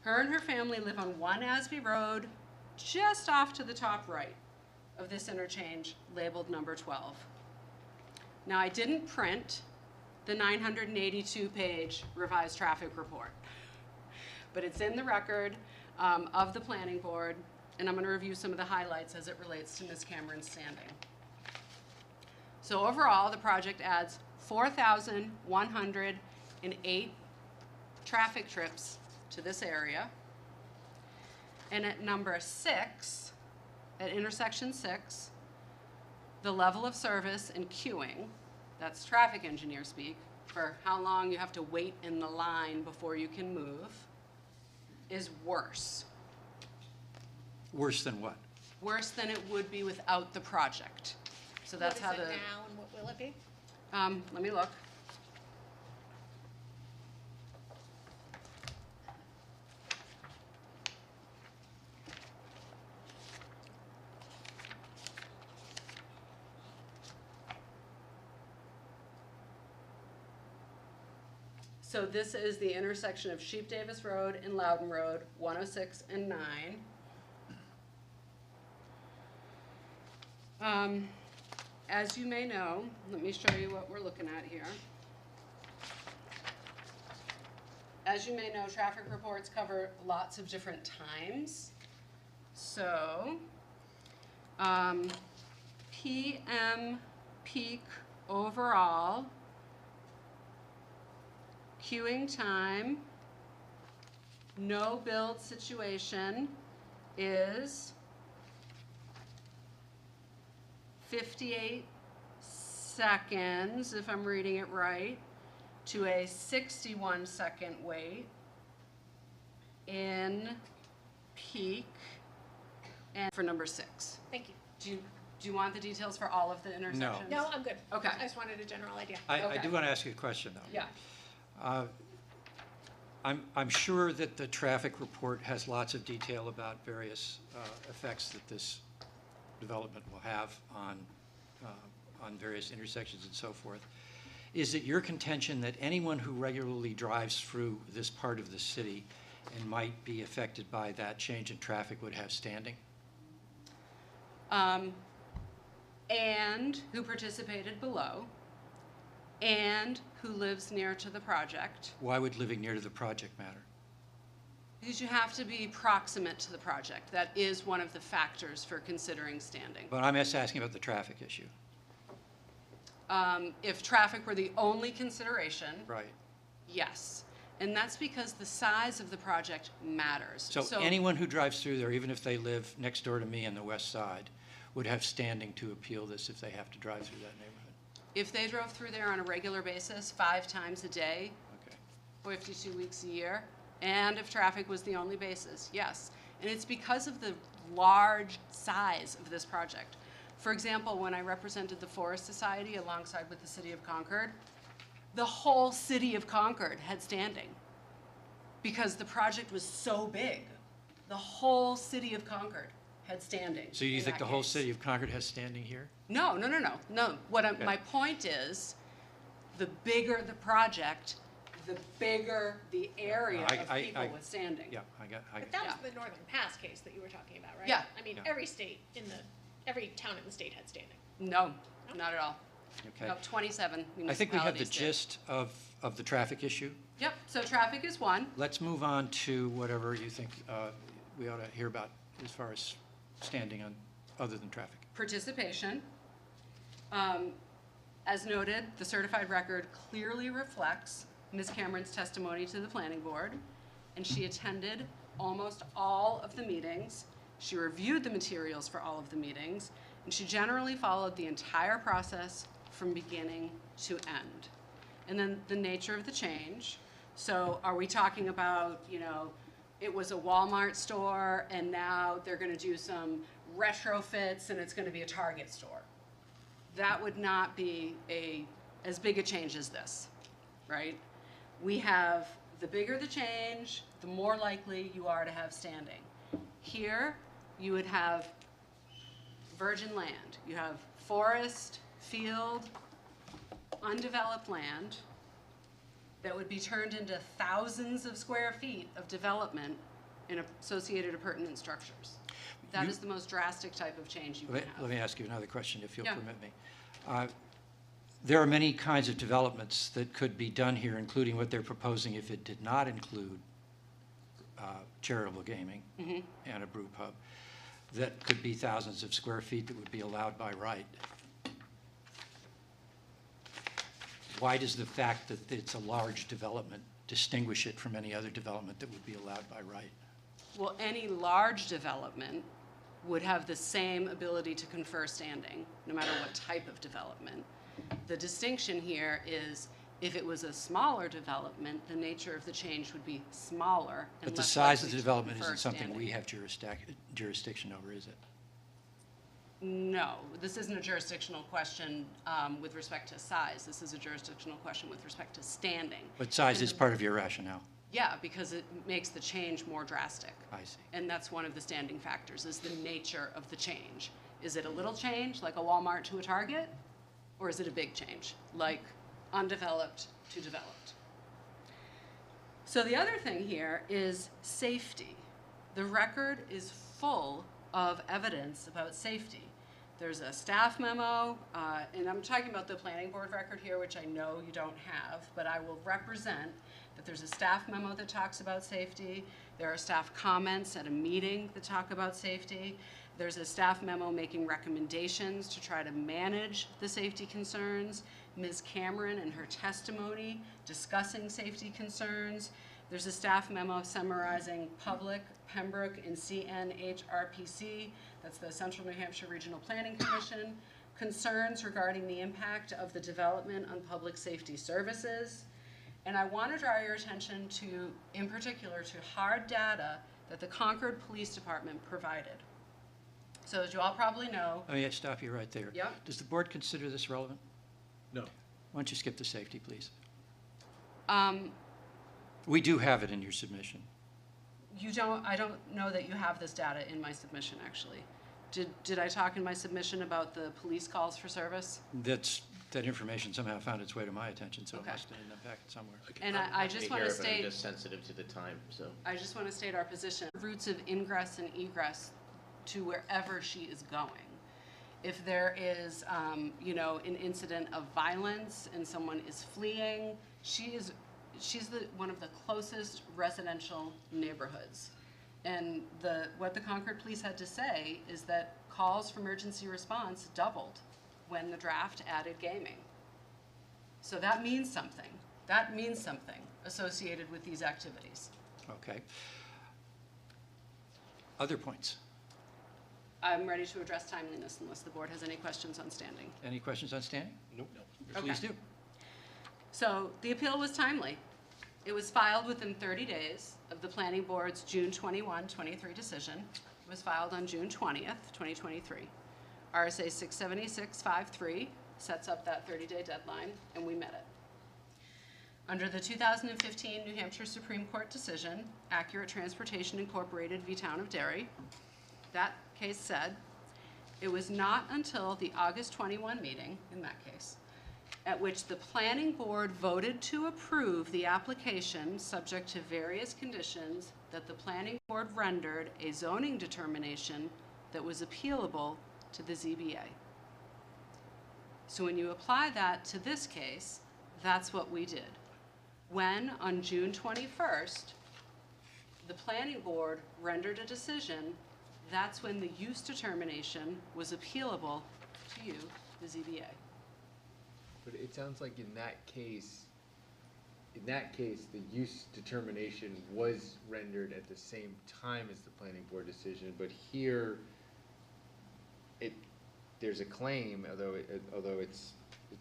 Her and her family live on 1 Asby Road, just off to the top right of this interchange labeled number 12. Now, I didn't print the 982-page revised traffic report, but it's in the record of the planning board, and I'm going to review some of the highlights as it relates to Ms. Cameron's standing. So overall, the project adds 4,108 traffic trips to this area. And at number 6, at intersection 6, the level of service and queuing, that's traffic engineer speak, for how long you have to wait in the line before you can move, is worse. Worse than what? Worse than it would be without the project. So that's how What is the. it now and what will it be? Let me look. So this is the intersection of Sheep Davis Road and Loudon Road, 106 and 9. As you may know, let me show you what we're looking at here. As you may know, traffic reports cover lots of different times. So, PM peak overall, queuing time, no build situation is 58 seconds, if I'm reading it right, to a 61-second wait in peak, and for number 6. Thank you. Do you want the details for all of the intersections? No, I'm good. Okay. I just wanted a general idea. I do want to ask you a question, though. Yeah. I'm sure that the traffic report has lots of detail about various effects that this development will have on various intersections and so forth. Is it your contention that anyone who regularly drives through this part of the city and might be affected by that change in traffic would have standing? And who participated below, and who lives near to the project. Why would living near to the project matter? Because you have to be proximate to the project. That is one of the factors for considering standing. But I'm just asking about the traffic issue. If traffic were the only consideration, Right. yes. And that's because the size of the project matters. So anyone who drives through there, even if they live next door to me on the west side, would have standing to appeal this if they have to drive through that neighborhood? If they drove through there on a regular basis, 5 times a day, Okay. 52 weeks a year, and if traffic was the only basis, yes. And it's because of the large size of this project. For example, when I represented the Forest Society alongside with the City of Concord, the whole City of Concord had standing because the project was so big. The whole City of Concord had standing. So you in think that the whole case. city of Concord has standing here? No. Okay. My point is, the bigger the project, the bigger the area of people with standing. Yeah, But that was the Northern Pass case that you were talking about, right? Yeah. I mean, Yeah. every town in the state had standing. No, not at all. Okay. No, 27 municipalities I think we have the did. gist of the traffic issue. Yep, so traffic is one. Let's move on to whatever you think we ought to hear about as far as standing on, other than traffic. Participation. As noted, the certified record clearly reflects Ms. Cameron's testimony to the planning board, and she attended almost all of the meetings. She reviewed the materials for all of the meetings, and she generally followed the entire process from beginning to end. And then the nature of the change. So are we talking about, it was a Walmart store and now they're gonna do some retrofits and it's gonna be a Target store? That would not be as big a change as this, right? We have, the bigger the change, the more likely you are to have standing. Here, you would have virgin land. You have forest, field, undeveloped land that would be turned into thousands of square feet of development and associated appurtenant structures. That is the most drastic type of change you can have. Let me ask you another question, if you'll Yeah. permit me. There are many kinds of developments that could be done here, including what they're proposing if it did not include charitable gaming and a brew pub, that could be thousands of square feet that would be allowed by right. Why does the fact that it's a large development distinguish it from any other development that would be allowed by right? Well, any large development would have the same ability to confer standing, no matter what type of development. The distinction here is if it was a smaller development, the nature of the change would be smaller and But the less size of likely the to development confer isn't something standing. we have jurisdiction over, is it? No, this isn't a jurisdictional question with respect to size. This is a jurisdictional question with respect to standing. But size And is part of your rationale. Yeah, because it makes the change more drastic. I see. And that's one of the standing factors, is the nature of the change. Is it a little change, like a Walmart to a Target? Or is it a big change, like undeveloped to developed? So the other thing here is safety. The record is full of evidence about safety. There's a staff memo, and I'm talking about the planning board record here, which I know you don't have, but I will represent that there's a staff memo that talks about safety. There are staff comments at a meeting that talk about safety. There's a staff memo making recommendations to try to manage the safety concerns. Ms. Cameron and her testimony discussing safety concerns. There's a staff memo summarizing public, Pembroke, and CNHRPC, that's the Central New Hampshire Regional Planning Commission, concerns regarding the impact of the development on public safety services. And I want to draw your attention to, in particular, to hard data that the Concord Police Department provided. So as you all probably know. Let me stop you right there. Yep. Does the board consider this relevant? No. Why don't you skip the safety, please? We do have it in your submission. I don't know that you have this data in my submission, actually. Did I talk in my submission about the police calls for service? That information somehow found its way to my attention, so it Okay. must have been in the packet somewhere. And I just want to I'm state, just sensitive to the time, so. I just want to state our position. Routes of ingress and egress to wherever she is going. If there is, an incident of violence and someone is fleeing, she's one of the closest residential neighborhoods. And what the Concord Police had to say is that calls for emergency response doubled when the draft added gaming. So that means something. That means something associated with these activities. Okay. Other points? I'm ready to address timeliness unless the board has any questions on standing. Any questions on standing? Nope. Please do. So the appeal was timely. It was filed within 30 days of the planning board's June 21, 23 decision. It was filed on June 20th, 2023. RSA 67653 sets up that 30-day deadline, and we met it. Under the 2015 New Hampshire Supreme Court decision, Accurate Transportation Incorporated v. Town of Derry, that case said, it was not until the August 21 meeting, in that case, at which the planning board voted to approve the application subject to various conditions that the planning board rendered a zoning determination that was appealable to the ZBA. So when you apply that to this case, that's what we did. When, on June 21st, the planning board rendered a decision, that's when the use determination was appealable to you, the ZBA. But it sounds like in that case, the use determination was rendered at the same time as the planning board decision, but here, there's a claim, although it's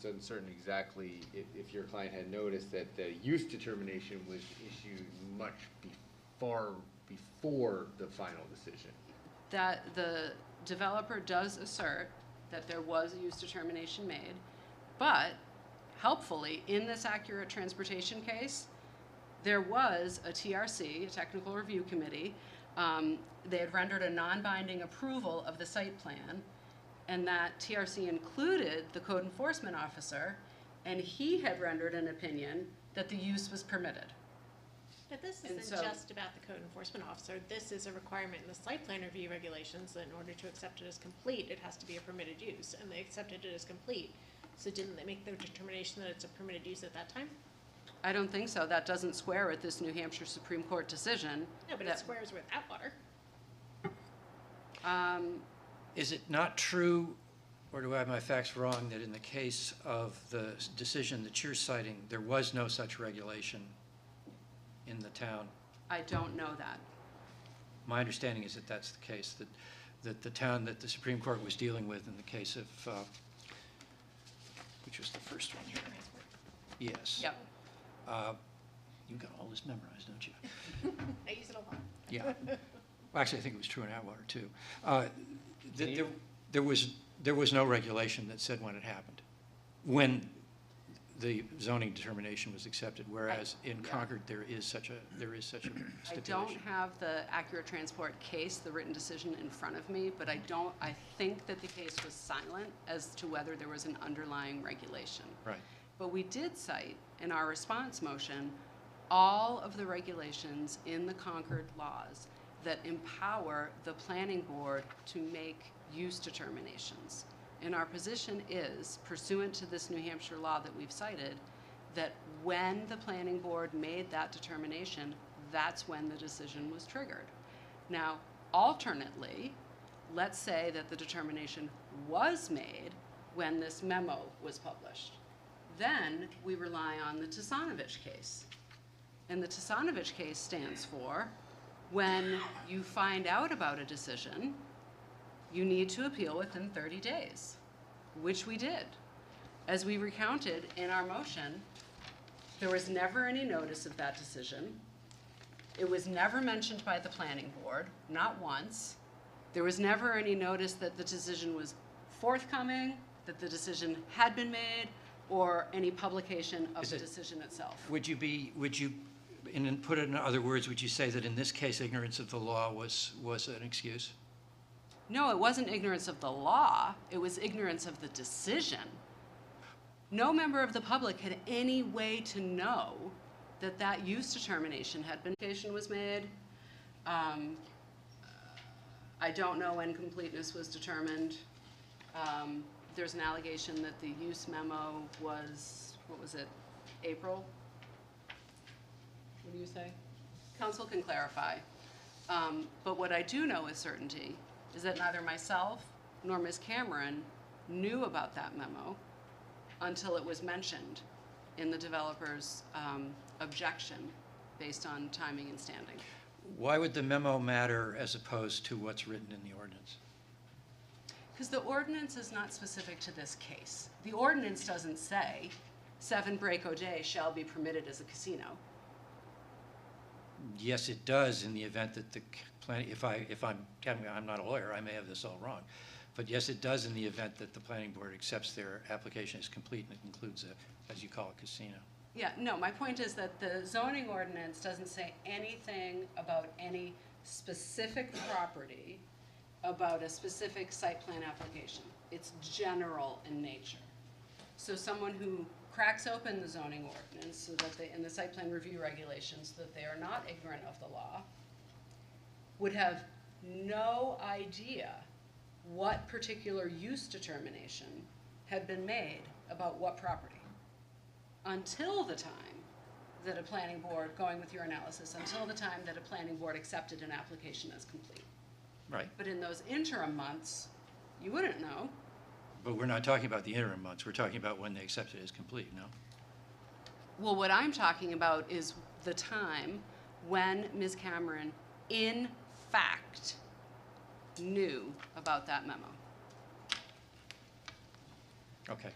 uncertain exactly if your client had noticed that the use determination was issued much before the final decision. That the developer does assert that there was a use determination made, but helpfully, in this Accurate Transportation case, there was a TRC, a Technical Review Committee. They had rendered a non-binding approval of the site plan, and that TRC included the code enforcement officer, and he had rendered an opinion that the use was permitted. But this And isn't so- just about the code enforcement officer. This is a requirement in the site plan review regulations that in order to accept it as complete, it has to be a permitted use, and they accepted it as complete. So didn't they make the determination that it's a permitted use at that time? I don't think so. That doesn't square with this New Hampshire Supreme Court decision. No, but that- it squares with Atwater. Is it not true, or do I have my facts wrong, that in the case of the decision that you're citing, there was no such regulation in the town? I don't know that. My understanding is that that's the case, that the town that the Supreme Court was dealing with in the case of, which was the first one here? Yes. Yep. You've got all this memorized, don't you? I use it a lot. Yeah. Well, actually, I think it was true in Atwater, too. There was no regulation that said when it happened, when the zoning determination was accepted, whereas in Concord, there is such a stipulation. I don't have the Accurate Transport case, the written decision in front of me, but I think that the case was silent as to whether there was an underlying regulation. Right. But we did cite in our response motion all of the regulations in the Concord laws that empower the planning board to make use determinations. And our position is, pursuant to this New Hampshire law that we've cited, that when the planning board made that determination, that's when the decision was triggered. Now, alternately, let's say that the determination was made when this memo was published. Then we rely on the Tisanovich case. And the Tisanovich case stands for when you find out about a decision, you need to appeal within 30 days, which we did. As we recounted in our motion, there was never any notice of that decision. It was never mentioned by the planning board, not once. There was never any notice that the decision was forthcoming, that the decision had been made, or any publication of the decision itself. Would you put it in other words, would you say that in this case, ignorance of the law was an excuse? No, it wasn't ignorance of the law, it was ignorance of the decision. No member of the public had any way to know that that use determination had been, was made. I don't know when completeness was determined. There's an allegation that the use memo was, what was it, April? What do you say? Council can clarify. But what I do know with certainty is that neither myself nor Ms. Cameron knew about that memo until it was mentioned in the developer's objection based on timing and standing. Why would the memo matter as opposed to what's written in the ordinance? Because the ordinance is not specific to this case. The ordinance doesn't say 7 Braco Day shall be permitted as a casino. Yes, it does in the event that the planning, I'm not a lawyer, I may have this all wrong. But yes, it does in the event that the planning board accepts their application as complete and it includes a, as you call it, casino. Yeah, no, my point is that the zoning ordinance doesn't say anything about any specific property, about a specific site plan application. It's general in nature. So someone who cracks open the zoning ordinance so that they, in the site plan review regulations, that they are not ignorant of the law, would have no idea what particular use determination had been made about what property until the time that a planning board, going with your analysis, until the time that a planning board accepted an application as complete. Right. But in those interim months, you wouldn't know. But we're not talking about the interim months, we're talking about when they accept it as complete, no? Well, what I'm talking about is the time when Ms. Cameron, in fact, knew about that memo. Okay.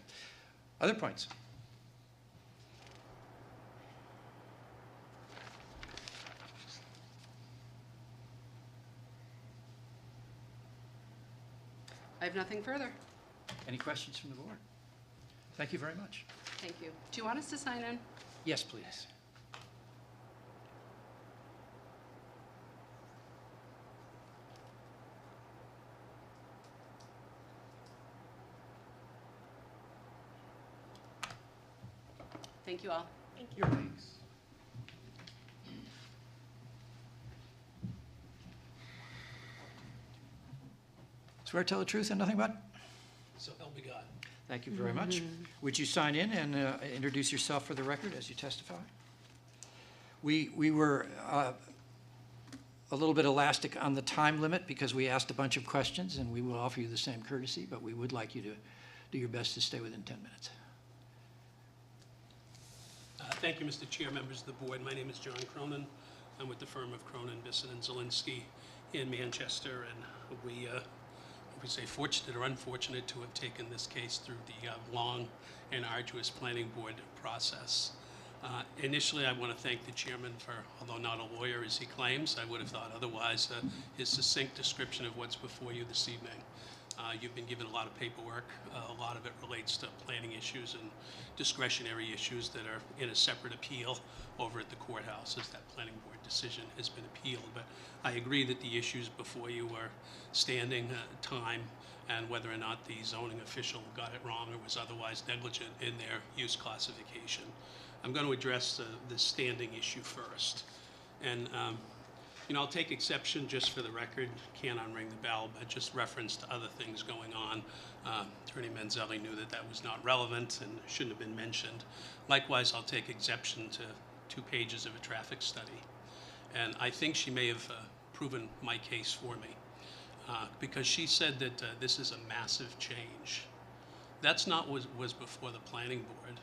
Other points? I have nothing further. Any questions from the board? Thank you very much. Thank you. Do you want us to sign in? Yes, please. Thank you all. Thank you. Thanks. Swear to tell the truth and nothing but? So help me God. Thank you very much. Would you sign in and introduce yourself for the record as you testify? We were a little bit elastic on the time limit because we asked a bunch of questions, and we will offer you the same courtesy, but we would like you to do your best to stay within 10 minutes. Thank you, Mr. Chair, members of the board. My name is John Cronin. I'm with the firm of Cronin, Bisson & Zielinski in Manchester, and we say fortunate or unfortunate to have taken this case through the long and arduous planning board process. Initially, I want to thank the chairman for, although not a lawyer as he claims, I would have thought otherwise, his succinct description of what's before you this evening. You've been given a lot of paperwork. A lot of it relates to planning issues and discretionary issues that are in a separate appeal over at the courthouse as that planning board decision has been appealed. But I agree that the issues before you are standing, time, and whether or not the zoning official got it wrong or was otherwise negligent in their use classification. I'm going to address the standing issue first. And I'll take exception, just for the record, can't unring the bell, but just reference to other things going on. Attorney Manzelli knew that that was not relevant and shouldn't have been mentioned. Likewise, I'll take exception to 2 pages of a traffic study. And I think she may have proven my case for me because she said that this is a massive change. That's not what was before the planning board.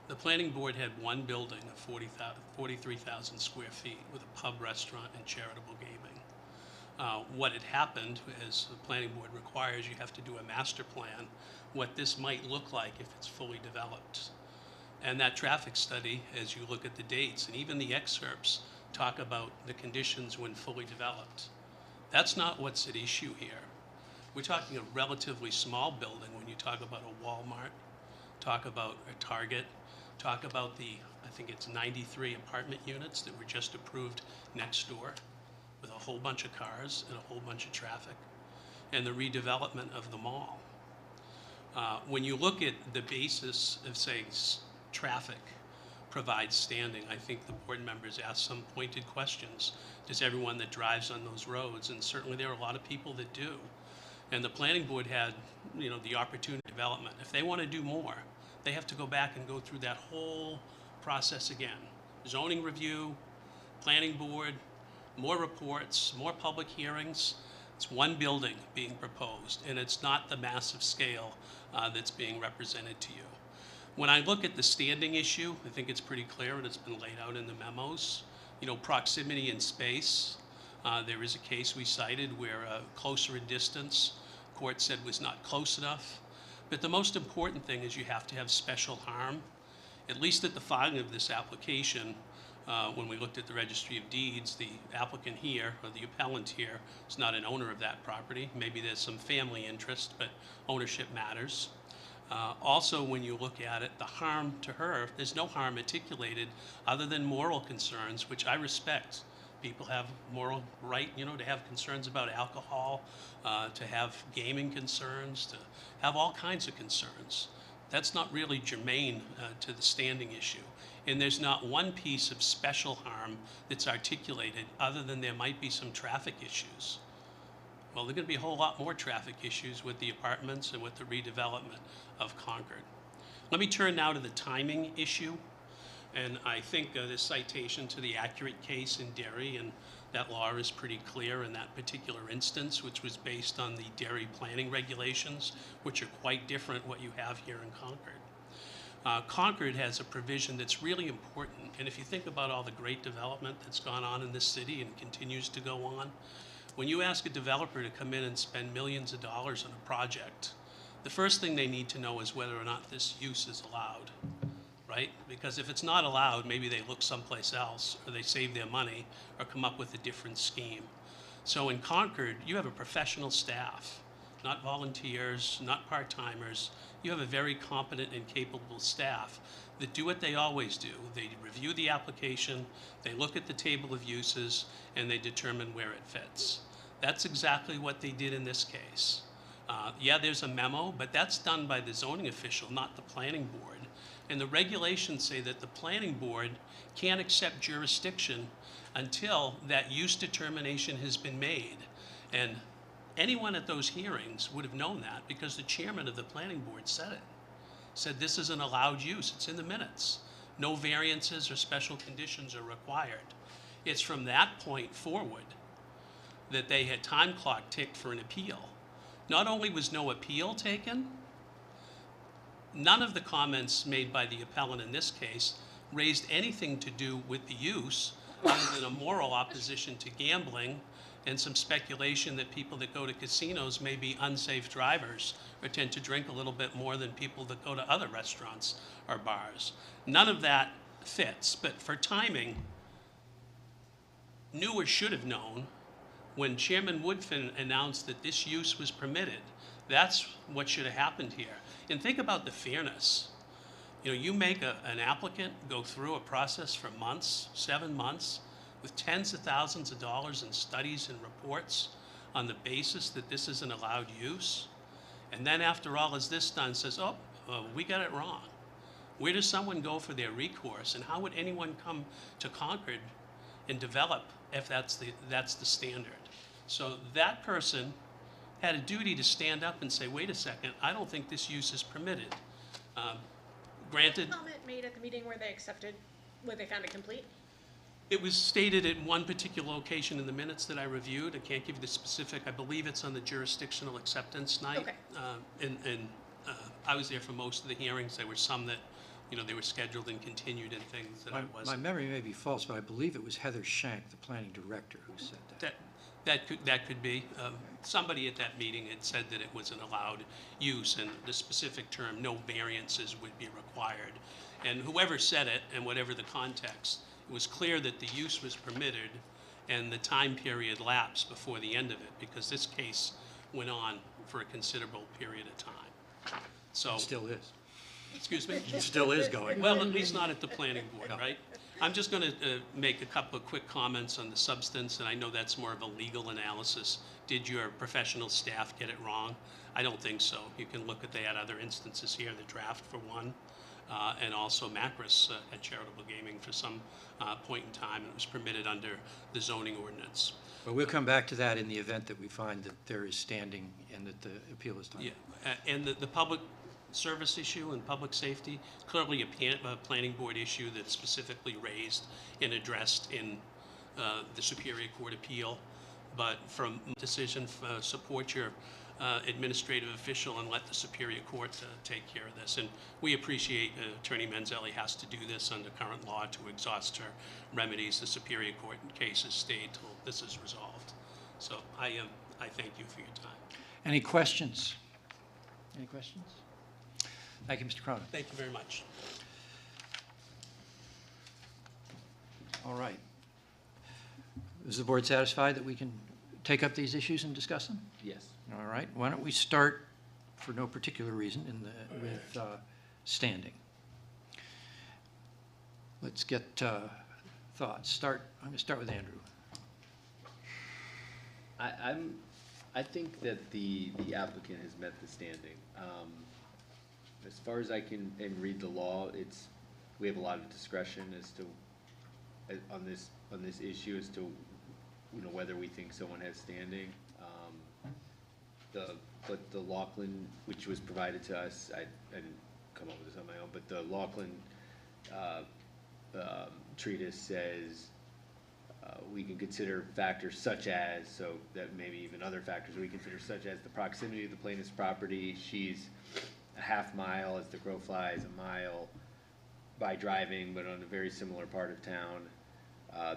The planning board had one building of 43,000 square feet with a pub, restaurant, and charitable gaming. What had happened, as the planning board requires, you have to do a master plan, what this might look like if it's fully developed. And that traffic study, as you look at the dates, and even the excerpts, talk about the conditions when fully developed. That's not what's at issue here. We're talking a relatively small building when you talk about a Walmart, talk about a Target, talk about the, I think it's 93 apartment units that were just approved next door with a whole bunch of cars and a whole bunch of traffic, and the redevelopment of the mall. When you look at the basis of saying traffic provides standing, I think the board members ask some pointed questions. Does everyone that drives on those roads? And certainly there are a lot of people that do. And the planning board had, the opportunity development. If they want to do more, they have to go back and go through that whole process again. Zoning review, planning board, more reports, more public hearings. It's one building being proposed, and it's not the massive scale that's being represented to you. When I look at the standing issue, I think it's pretty clear, and it's been laid out in the memos. Proximity and space. There is a case we cited where closer in distance, court said was not close enough. But the most important thing is you have to have special harm. At least at the filing of this application, when we looked at the registry of deeds, the applicant here, or the appellant here, is not an owner of that property. Maybe there's some family interest, but ownership matters. Also, when you look at it, the harm to her, there's no harm articulated other than moral concerns, which I respect. People have moral right, to have concerns about alcohol, to have gaming concerns, to have all kinds of concerns. That's not really germane to the standing issue. And there's not one piece of special harm that's articulated other than there might be some traffic issues. Well, there are going to be a whole lot more traffic issues with the apartments and with the redevelopment of Concord. Let me turn now to the timing issue. And I think this citation to the accurate case in Derry, and that law is pretty clear in that particular instance, which was based on the Derry planning regulations, which are quite different what you have here in Concord. Concord has a provision that's really important. And if you think about all the great development that's gone on in this city and continues to go on, when you ask a developer to come in and spend millions of dollars on a project, the first thing they need to know is whether or not this use is allowed, right? Because if it's not allowed, maybe they look someplace else, or they save their money, or come up with a different scheme. So in Concord, you have a professional staff, not volunteers, not part-timers. You have a very competent and capable staff that do what they always do. They review the application, they look at the table of uses, and they determine where it fits. That's exactly what they did in this case. Yeah, there's a memo, but that's done by the zoning official, not the planning board. And the regulations say that the planning board can't accept jurisdiction until that use determination has been made. And anyone at those hearings would have known that because the chairman of the planning board said it. Said this is an allowed use. It's in the minutes. No variances or special conditions are required. It's from that point forward that they had time clock ticked for an appeal. Not only was no appeal taken, none of the comments made by the appellant in this case raised anything to do with the use other than a moral opposition to gambling and some speculation that people that go to casinos may be unsafe drivers or tend to drink a little bit more than people that go to other restaurants or bars. None of that fits, but for timing, knew or should have known when Chairman Woodfin announced that this use was permitted. That's what should have happened here. And think about the fairness. You make an applicant go through a process for months, 7 months, with tens of thousands of dollars in studies and reports on the basis that this is an allowed use. And then after all is this done, says, we got it wrong. Where does someone go for their recourse? And how would anyone come to Concord and develop if that's the standard? So that person had a duty to stand up and say, wait a second, I don't think this use is permitted. Granted. Was the comment made at the meeting where they found it complete? It was stated at one particular location in the minutes that I reviewed. I can't give you the specific. I believe it's on the jurisdictional acceptance night. Okay. I was there for most of the hearings. There were some that, they were scheduled and continued and things that I wasn't. My memory may be false, but I believe it was Heather Shank, the planning director, who said that. That could be. Somebody at that meeting had said that it was an allowed use, and the specific term, no variances would be required. And whoever said it, and whatever the context, it was clear that the use was permitted and the time period lapsed before the end of it, because this case went on for a considerable period of time. So It still is. Excuse me? It still is going. Well, at least not at the planning board, right? I'm just going to make a couple of quick comments on the substance, and I know that's more of a legal analysis. Did your professional staff get it wrong? I don't think so. You can look at, they had other instances here, the draft for one, and also Macris at Charitable Gaming for some point in time, and it was permitted under the zoning ordinance. But we'll come back to that in the event that we find that there is standing and that the appeal is done. Yeah, and the public service issue and public safety, clearly a planning board issue that's specifically raised and addressed in the Superior Court appeal. But from decision, support your administrative official and let the Superior Court take care of this. And we appreciate Attorney Manzelli has to do this under current law to exhaust her remedies. The Superior Court in cases stayed till this is resolved. So I thank you for your time. Any questions? Any questions? Thank you, Mr. Cronin. Thank you very much. All right. Is the board satisfied that we can take up these issues and discuss them? Yes. All right. Why don't we start, for no particular reason, with standing. Let's get thoughts. I'm going to start with Andrew. I think that the applicant has met the standing. As far as I can read the law, we have a lot of discretion as to on this issue as to whether we think someone has standing. But the Laughlin, which was provided to us, I didn't come up with this on my own, but the Laughlin treatise says we can consider factors such as, so that maybe even other factors we consider such as the proximity of the plaintiff's property. She's a half mile, as the crow flies, a mile by driving, but on a very similar part of town.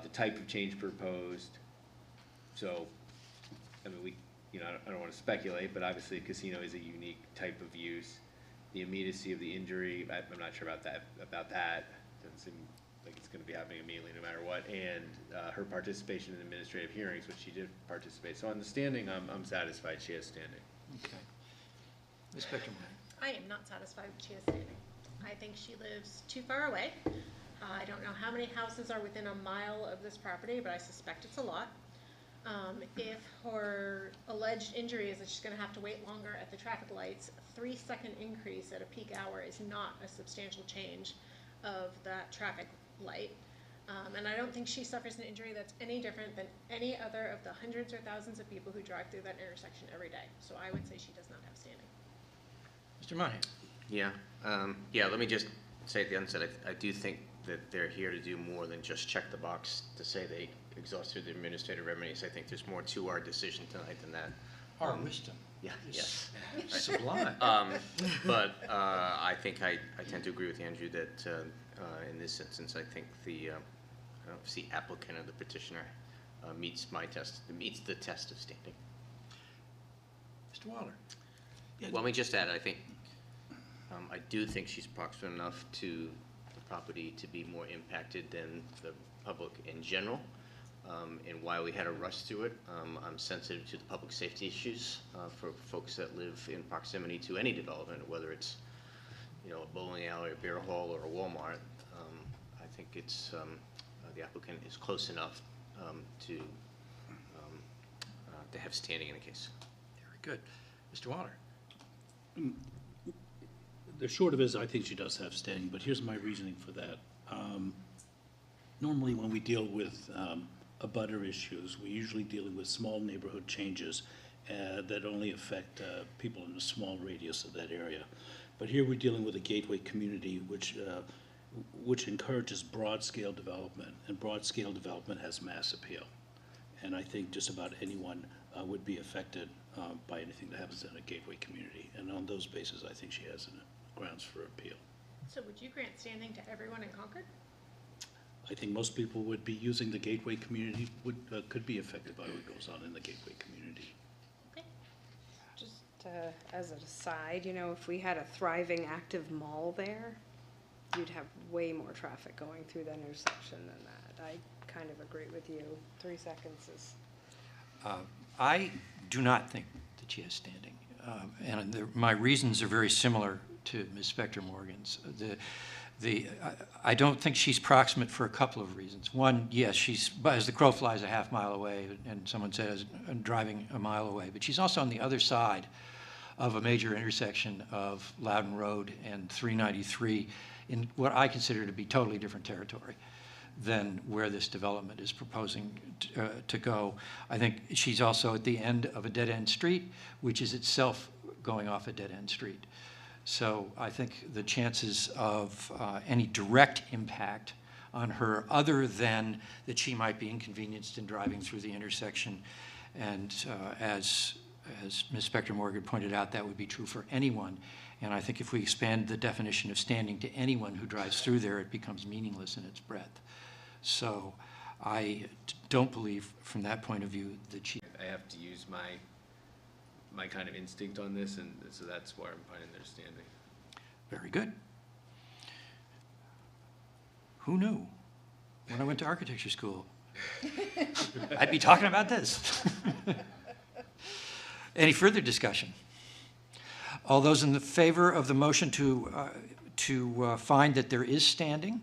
The type of change proposed. So, I mean, I don't want to speculate, but obviously a casino is a unique type of use. The immediacy of the injury, I'm not sure about that. Doesn't seem like it's going to be happening immediately no matter what. And her participation in administrative hearings, which she did participate. So on the standing, I'm satisfied she has standing. Okay. Ms. Spectrum. I am not satisfied with she has standing. I think she lives too far away. I don't know how many houses are within a mile of this property, but I suspect it's a lot. If her alleged injury is that she's going to have to wait longer at the traffic lights, 3-second increase at a peak hour is not a substantial change of that traffic light. And I don't think she suffers an injury that's any different than any other of the hundreds or thousands of people who drive through that intersection every day. So I would say she does not have standing. Mr. Monahan. Yeah, let me just say at the onset, I do think that they're here to do more than just check the box to say they exhausted the administrative remedies. I think there's more to our decision tonight than that. Our wisdom. Yeah, yes. Sublime. But I think I tend to agree with Andrew that in this instance, I think the applicant or the petitioner meets the test of standing. Mr. Waller. Well, let me just add, I think, I do think she's proximate enough to the property to be more impacted than the public in general. And while we had a rush to it, I'm sensitive to the public safety issues for folks that live in proximity to any development, whether it's a bowling alley, a beer hall, or a Walmart. I think it's the applicant is close enough to have standing in the case. Very good. Mr. Waller. The short of it is, I think she does have standing, but here's my reasoning for that. Normally, when we deal with abutter issues, we're usually dealing with small neighborhood changes that only affect people in a small radius of that area. But here we're dealing with a gateway community which encourages broad-scale development, and broad-scale development has mass appeal. And I think just about anyone would be affected by anything that happens in a gateway community. And on those bases, I think she has grounds for appeal. So would you grant standing to everyone in Concord? I think most people would be using the gateway community, could be affected by what goes on in the gateway community. Okay. Just as an aside, if we had a thriving, active mall there, you'd have way more traffic going through that intersection than that. I kind of agree with you. 3 seconds is... I do not think that she has standing. And my reasons are very similar to Ms. Spector Morgan's. I don't think she's proximate for a couple of reasons. One, yes, she's, as the crow flies, a half mile away, and someone says, driving a mile away, but she's also on the other side of a major intersection of Loudon Road and 393 in what I consider to be totally different territory than where this development is proposing to go. I think she's also at the end of a dead-end street, which is itself going off a dead-end street. So I think the chances of any direct impact on her, other than that she might be inconvenienced in driving through the intersection, and as Ms. Spector Morgan pointed out, that would be true for anyone. And I think if we expand the definition of standing to anyone who drives through there, it becomes meaningless in its breadth. So I don't believe, from that point of view, that she... I have to use my kind of instinct on this, and so that's why I'm finding their standing. Very good. Who knew? When I went to architecture school, I'd be talking about this. Any further discussion? All those in the favor of the motion to find that there is standing,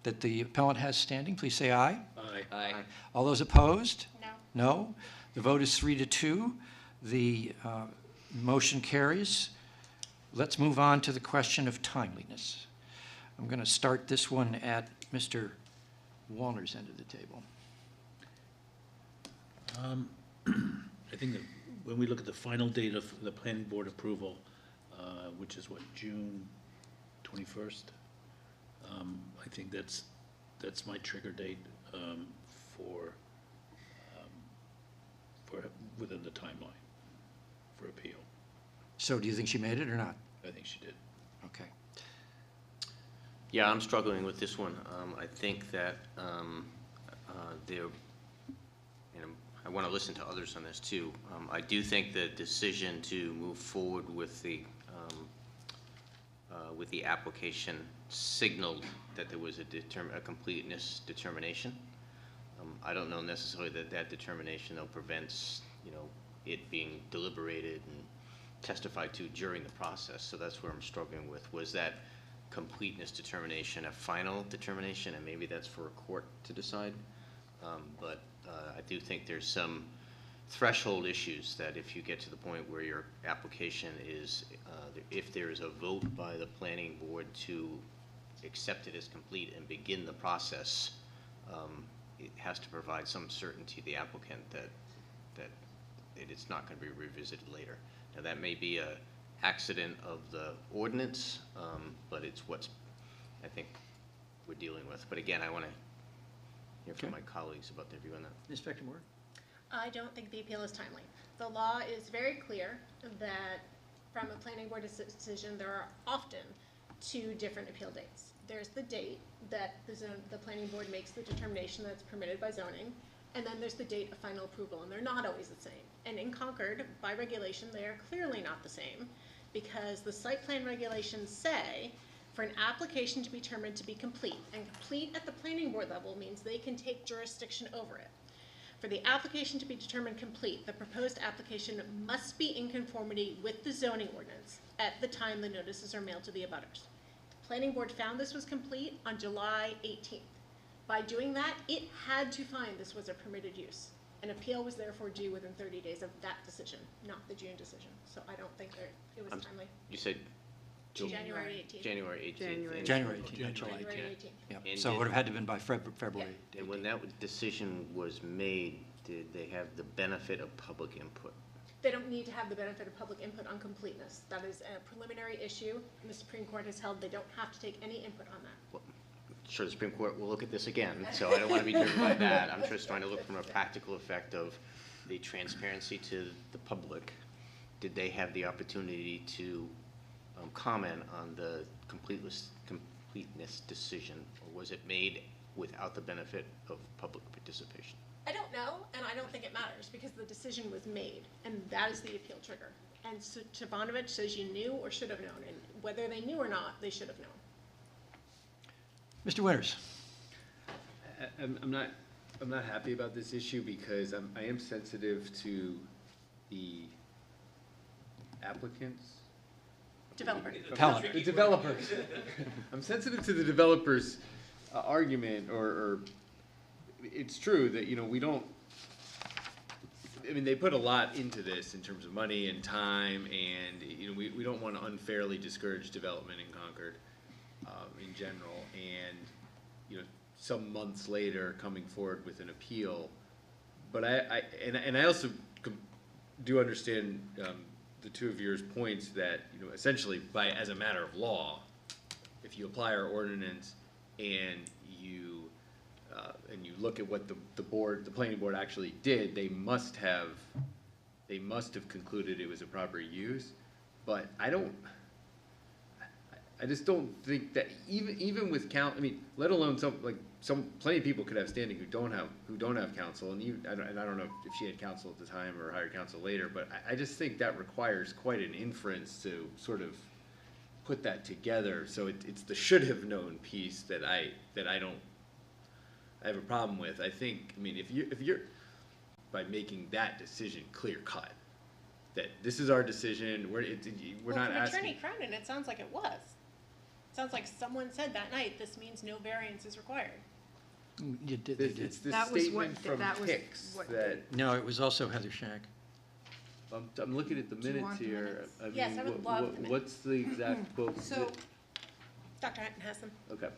that the appellant has standing, please say aye. Aye. Aye. All those opposed? No. No. The vote is 3-2. The motion carries. Let's move on to the question of timeliness. I'm going to start this one at Mr. Wallner's end of the table. I think that when we look at the final date of the planning board approval, which is what, June 21st? I think that's my trigger date for within the timeline for appeal. So do you think she made it or not? I think she did. Okay. Yeah, I'm struggling with this one. I think that there, and I want to listen to others on this too. I do think the decision to move forward with the application signaled that there was a completeness determination. I don't know necessarily that determination though prevents, it being deliberated and testified to during the process. So that's where I'm struggling with. Was that completeness determination a final determination, and maybe that's for a court to decide? But I do think there's some threshold issues that if you get to the point where your application is, if there is a vote by the planning board to accept it as complete and begin the process, it has to provide some certainty to the applicant that it's not going to be revisited later. Now that may be a accident of the ordinance, but it's what's I think we're dealing with. But again, I want to hear from my colleagues about their view on that. Ms. Spector Morgan? I don't think the appeal is timely. The law is very clear that from a planning board decision, there are often two different appeal dates. There's the date that the planning board makes the determination that's permitted by zoning, and then there's the date of final approval, and they're not always the same. And in Concord, by regulation, they are clearly not the same, because the site plan regulations say for an application to be determined to be complete, and complete at the planning board level means they can take jurisdiction over it. For the application to be determined complete, the proposed application must be in conformity with the zoning ordinance at the time the notices are mailed to the abutters. The planning board found this was complete on July 18th. By doing that, it had to find this was a permitted use. An appeal was therefore due within 30 days of that decision, not the June decision. So I don't think it was timely. You said January 18th. January 18th. January 18th, not July January 18th. 18th. Yeah. And So it did- would have had to have been by February. And when that decision was made, did they have the benefit of public input? They don't need to have the benefit of public input on completeness. That is a preliminary issue, and the Supreme Court has held they don't have to take any input on that. Sure, the Supreme Court will look at this again, so I don't want to be driven by that. I'm just trying to look from a practical effect of the transparency to the public. Did they have the opportunity to comment on the completeness decision, or was it made without the benefit of public participation? I don't know, and I don't think it matters, because the decision was made, and that is the appeal trigger. And so Chavanovich says you knew or should have known, and whether they knew or not, they should have known. Mr. Winters? I'm not happy about this issue because I am sensitive to the applicant's Developer. Appellant. The developers. I'm sensitive to the developers' argument, or it's true that, you know, we don't, I mean, they put a lot into this in terms of money and time, and, you know, we don't want to unfairly discourage development in Concord, in general, and, you know, some months later, coming forward with an appeal. But I also do understand, the two of yours points that, you know, essentially as a matter of law, if you apply our ordinance and you look at what the planning board actually did, they must have concluded it was a proper use. But I just don't think that even with I mean, let alone plenty of people could have standing who don't have counsel, and I don't know if she had counsel at the time or hired counsel later, but I just think that requires quite an inference to sort of put that together. So it's the should have known piece that I have a problem with. I think, I mean, if you're by making that decision clear cut, that this is our decision, we're not from asking. Attorney Cronin, it sounds like it was. It sounds like someone said that night, this means no variance is required. You did, they did. It's this That was what- statement from that was Hicks what- that, No, it was also Heather Shank. I'm looking at the Do you minutes want the here. minutes? I mean, Yes, I would love the minutes. what's the exact quote? So, Dr. Hatton has them. Okay.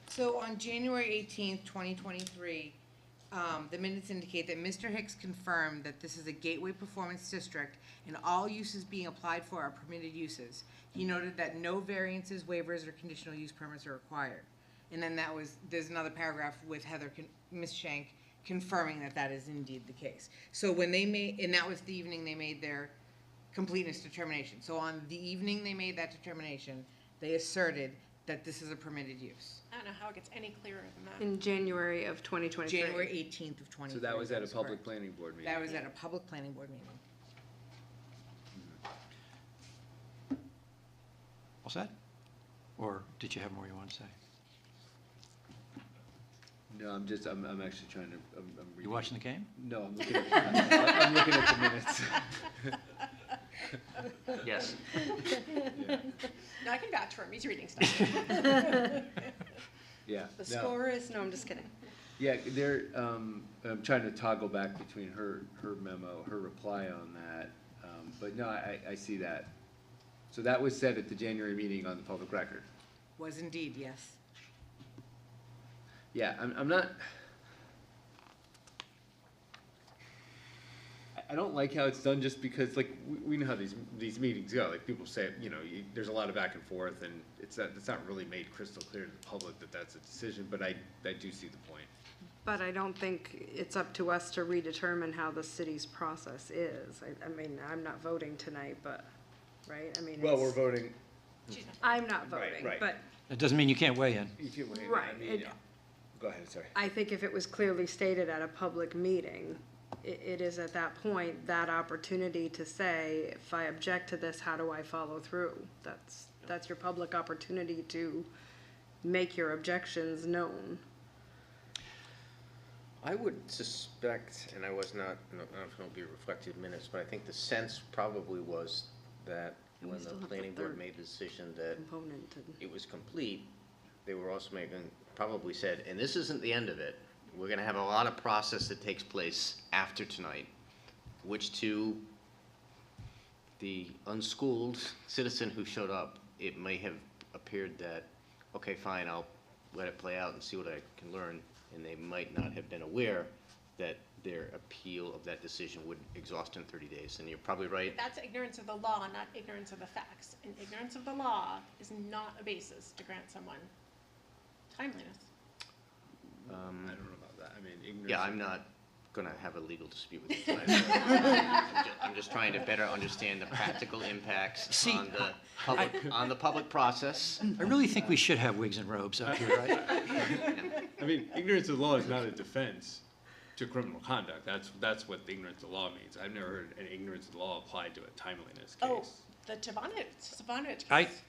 so on January 18th, 2023, the minutes indicate that Mr. Hicks confirmed that this is a gateway performance district and all uses being applied for are permitted uses. He noted that no variances, waivers, or conditional use permits are required. And then there's another paragraph with Ms. Shank confirming that that is indeed the case. So when and that was the evening they made their completeness determination. So on the evening they made that determination, they asserted that this is a permitted use. I don't know how it gets any clearer than that. In January of 2023. January 18th of 2023. So that was at a public correct. planning board meeting. That was at a public planning board meeting. All set? Or did you have more you want to say? No, I'm actually trying to, I'm reading. You watching the game? No, I'm looking at, I'm looking at the minutes. Yes. Yeah. No, I can vouch for him, he's reading stuff. Yeah. The no. score is, no, I'm just kidding. Yeah, I'm trying to toggle back between her memo, her reply on that, but no, I see that. So that was said at the January meeting on the public record. Was indeed, yes. Yeah, I'm not, I don't like how it's done just because, like, we know how these meetings go. Like, people say, you know, there's a lot of back and forth, and it's not really made crystal clear to the public that that's a decision, but I do see the point. But I don't think it's up to us to redetermine how the city's process is. I mean, I'm not voting tonight, but, right? I mean, Well, we're voting. I'm not voting, right. but That doesn't mean you can't weigh in. You can wait. Right, I mean, and- yeah. Go ahead, sorry. I think if it was clearly stated at a public meeting, it is at that point, that opportunity to say, if I object to this, how do I follow through? That's your public opportunity to make your objections known. I would suspect, and I was not, I don't know if it'll be reflected in minutes, but I think the sense probably was that And we when the still have the planning board third made the decision that Component and. it was complete, they were also probably said, and this isn't the end of it, we're gonna have a lot of process that takes place after tonight, which to the unschooled citizen who showed up, it may have appeared that, okay, fine, I'll let it play out and see what I can learn, and they might not have been aware that their appeal of that decision would exhaust in 30 days, and you're probably right. That's ignorance of the law, not ignorance of the facts. And ignorance of the law is not a basis to grant someone timeliness. I don't know about that. I mean, ignorance. Yeah, I'm not gonna have a legal dispute with you tonight. I'm just trying to better understand the practical impacts See, on the public process. I really think we should have wigs and robes up here, right? I mean, ignorance of the law is not a defense to criminal conduct. That's what the ignorance of the law means. I've never heard an ignorance of the law applied to a timeliness case. Oh, the Tavanovich case.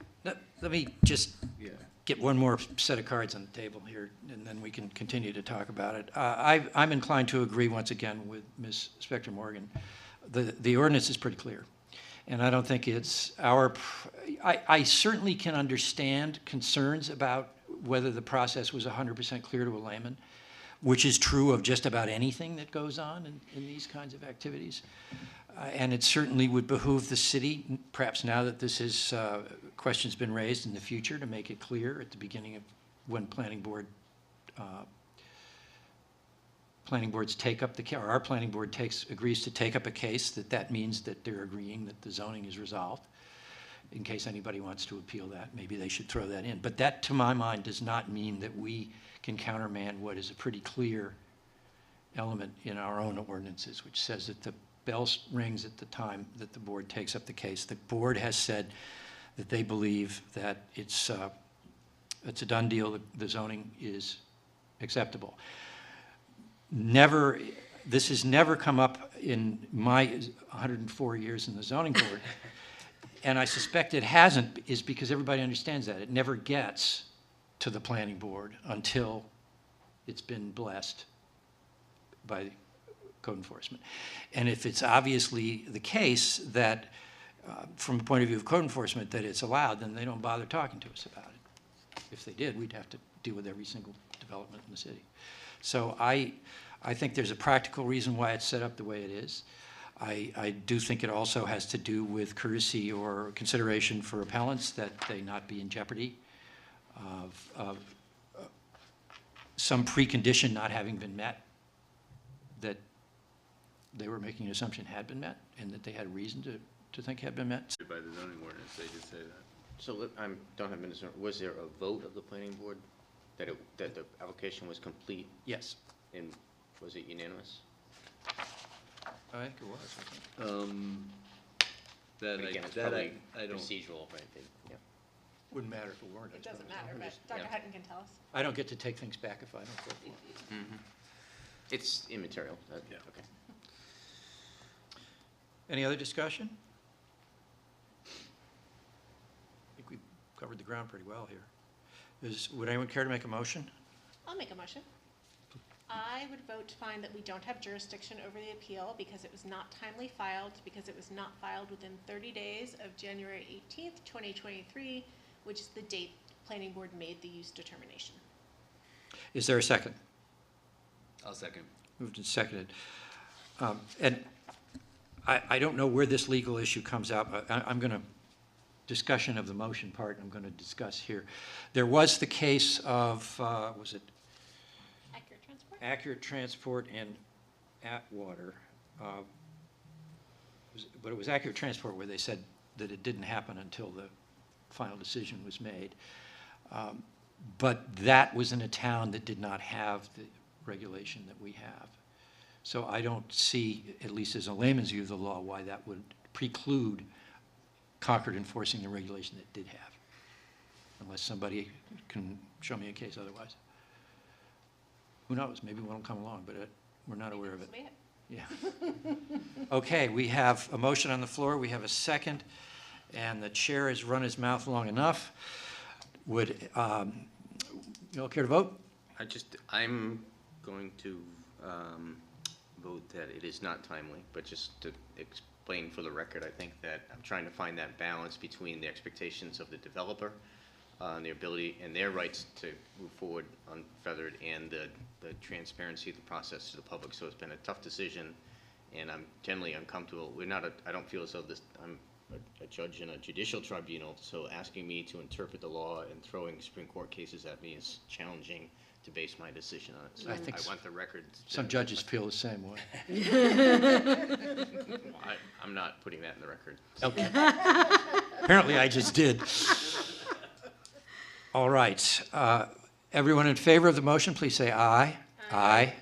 Let me just Yeah. get one more set of cards on the table here, and then we can continue to talk about it. I'm inclined to agree once again with Ms. Spector Morgan. The ordinance is pretty clear. And I don't think it's I certainly can understand concerns about whether the process was 100% clear to a layman, which is true of just about anything that goes on in these kinds of activities. And it certainly would behoove the city, perhaps now that this is, question's been raised in the future, to make it clear at the beginning of when planning boards take up the case, or our planning board agrees to take up a case, that means that they're agreeing that the zoning is resolved. In case anybody wants to appeal that, maybe they should throw that in. But that, to my mind, does not mean that we can countermand what is a pretty clear element in our own ordinances, which says that the bell rings at the time that the board takes up the case. The board has said that they believe that it's a done deal, the zoning is acceptable. This has never come up in my 104 years in the zoning board, and I suspect it hasn't, is because everybody understands that. It never gets to the planning board until it's been blessed by code enforcement. And if it's obviously the case that, from the point of view of code enforcement, that it's allowed, then they don't bother talking to us about it. If they did, we'd have to deal with every single development in the city. So I think there's a practical reason why it's set up the way it is. I do think it also has to do with courtesy or consideration for appellants, that they not be in jeopardy of some precondition not having been met, that they were making an assumption had been met, and that they had reason to think had been met. By the zoning ordinance, they did say that. So I don't have minutes. Was there a vote of the planning board that the application was complete? Yes. And was it unanimous? I think it was. But again, it's probably procedural, right? Yeah. Wouldn't matter if it weren't. It doesn't matter, but Dr. Hutton can tell us. I don't get to take things back if I don't vote for it. Mm-hmm. It's immaterial. Yeah. Okay. Any other discussion? I think we've covered the ground pretty well here. Would anyone care to make a motion? I'll make a motion. I would vote to find that we don't have jurisdiction over the appeal because it was not timely filed, because it was not filed within 30 days of January 18th, 2023, which is the date the planning board made the use determination. Is there a second? I'll second. Moved and seconded. And I don't know where this legal issue comes out, but I'm going to, discussion of the motion part, I'm going to discuss here. There was the case of, was it? Accurate Transport? Accurate Transport and Atwater. But it was Accurate Transport where they said that it didn't happen until the final decision was made. But that was in a town that did not have the regulation that we have. So I don't see, at least as a layman's view of the law, why that would preclude Concord enforcing the regulation that did have, unless somebody can show me a case otherwise. Who knows? Maybe one will come along, but we're not aware of it. Yeah. Okay, we have a motion on the floor. We have a second, and the chair has run his mouth long enough. Would you all care to vote? I'm going to vote that it is not timely, but just to explain for the record, I think that I'm trying to find that balance between the expectations of the developer and their ability and their rights to move forward unfeathered, and the transparency of the process to the public. So it's been a tough decision, and I'm generally uncomfortable. I don't feel as though I'm a judge in a judicial tribunal, so asking me to interpret the law and throwing Supreme Court cases at me is challenging to base my decision on it. So I want the record. Some judges feel the same way. I'm not putting that in the record. Okay. Apparently I just did. All right. Everyone in favor of the motion, please say aye. Aye.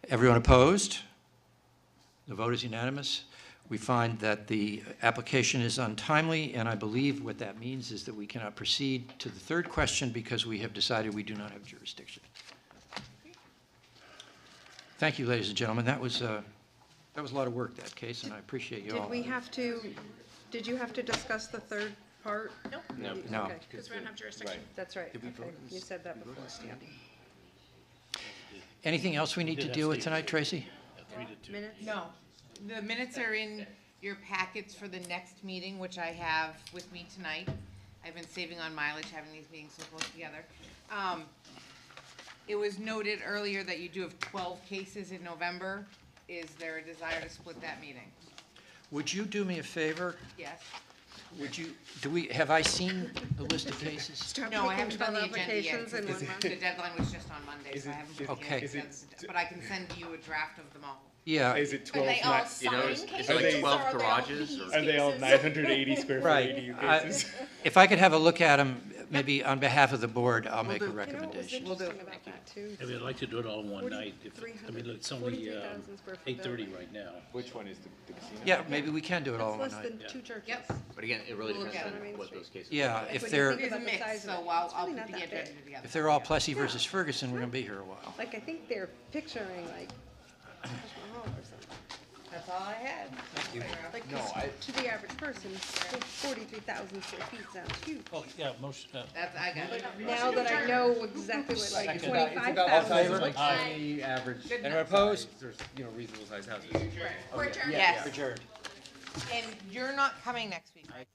Everyone opposed? The vote is unanimous. We find that the application is untimely, and I believe what that means is that we cannot proceed to the third question because we have decided we do not have jurisdiction. Thank you, ladies and gentlemen. That was a lot of work, that case, and I appreciate you all. Did you have to discuss the third part? Nope. No. Okay. Because we don't have jurisdiction. That's right. Did we Okay. vote? You said that before. Anything else we need to deal with tonight, Tracy? Minutes? No. The minutes are in your packets for the next meeting, which I have with me tonight. I've been saving on mileage, having these meetings so close together. It was noted earlier that you do have 12 cases in November. Is there a desire to split that meeting? Would you do me a favor? Yes? Have I seen the list of cases? No, I haven't done the agenda yet. applications in one month. The deadline was just on Monday, so I haven't. put Okay. the agenda, but I can send you a draft of them all. Yeah. Is it Are 12? they all not- signed cases? is it like Are they- 12 or are they all garages, these or- Are they all cases? 980 square foot Right. ADU I- cases? If I could have a look at them, maybe on behalf of the board, I'll make a You know what was recommendation. interesting about that too? I mean, I'd like to do it all in one night. I mean, look, it's only 43,000 square foot 8:30 building. right now. Which one is the casino? Yeah, maybe we can do it all in That's one less night. than two churches. Yep. But again, it really We'll look depends at on it. what those cases. Yeah, Like, if when you they're, think It is a about the mix, size of so it, I'll it's put really the not that agenda big. together. if they're all Plessy versus Ferguson, we're gonna be here a while. Like, I think they're picturing like Taj Mahal or something. That's all I had. Like, No, 'cause I- to the average person, 43,000 square feet sounds huge. Oh, yeah, most, That's, I got it. Now that I know exactly what, like, It's about 25,000. like 20 average. Good And enough. opposed, there's, reasonable sized houses. We're adjourned. Yes. Adjourned. And you're not coming next week, right?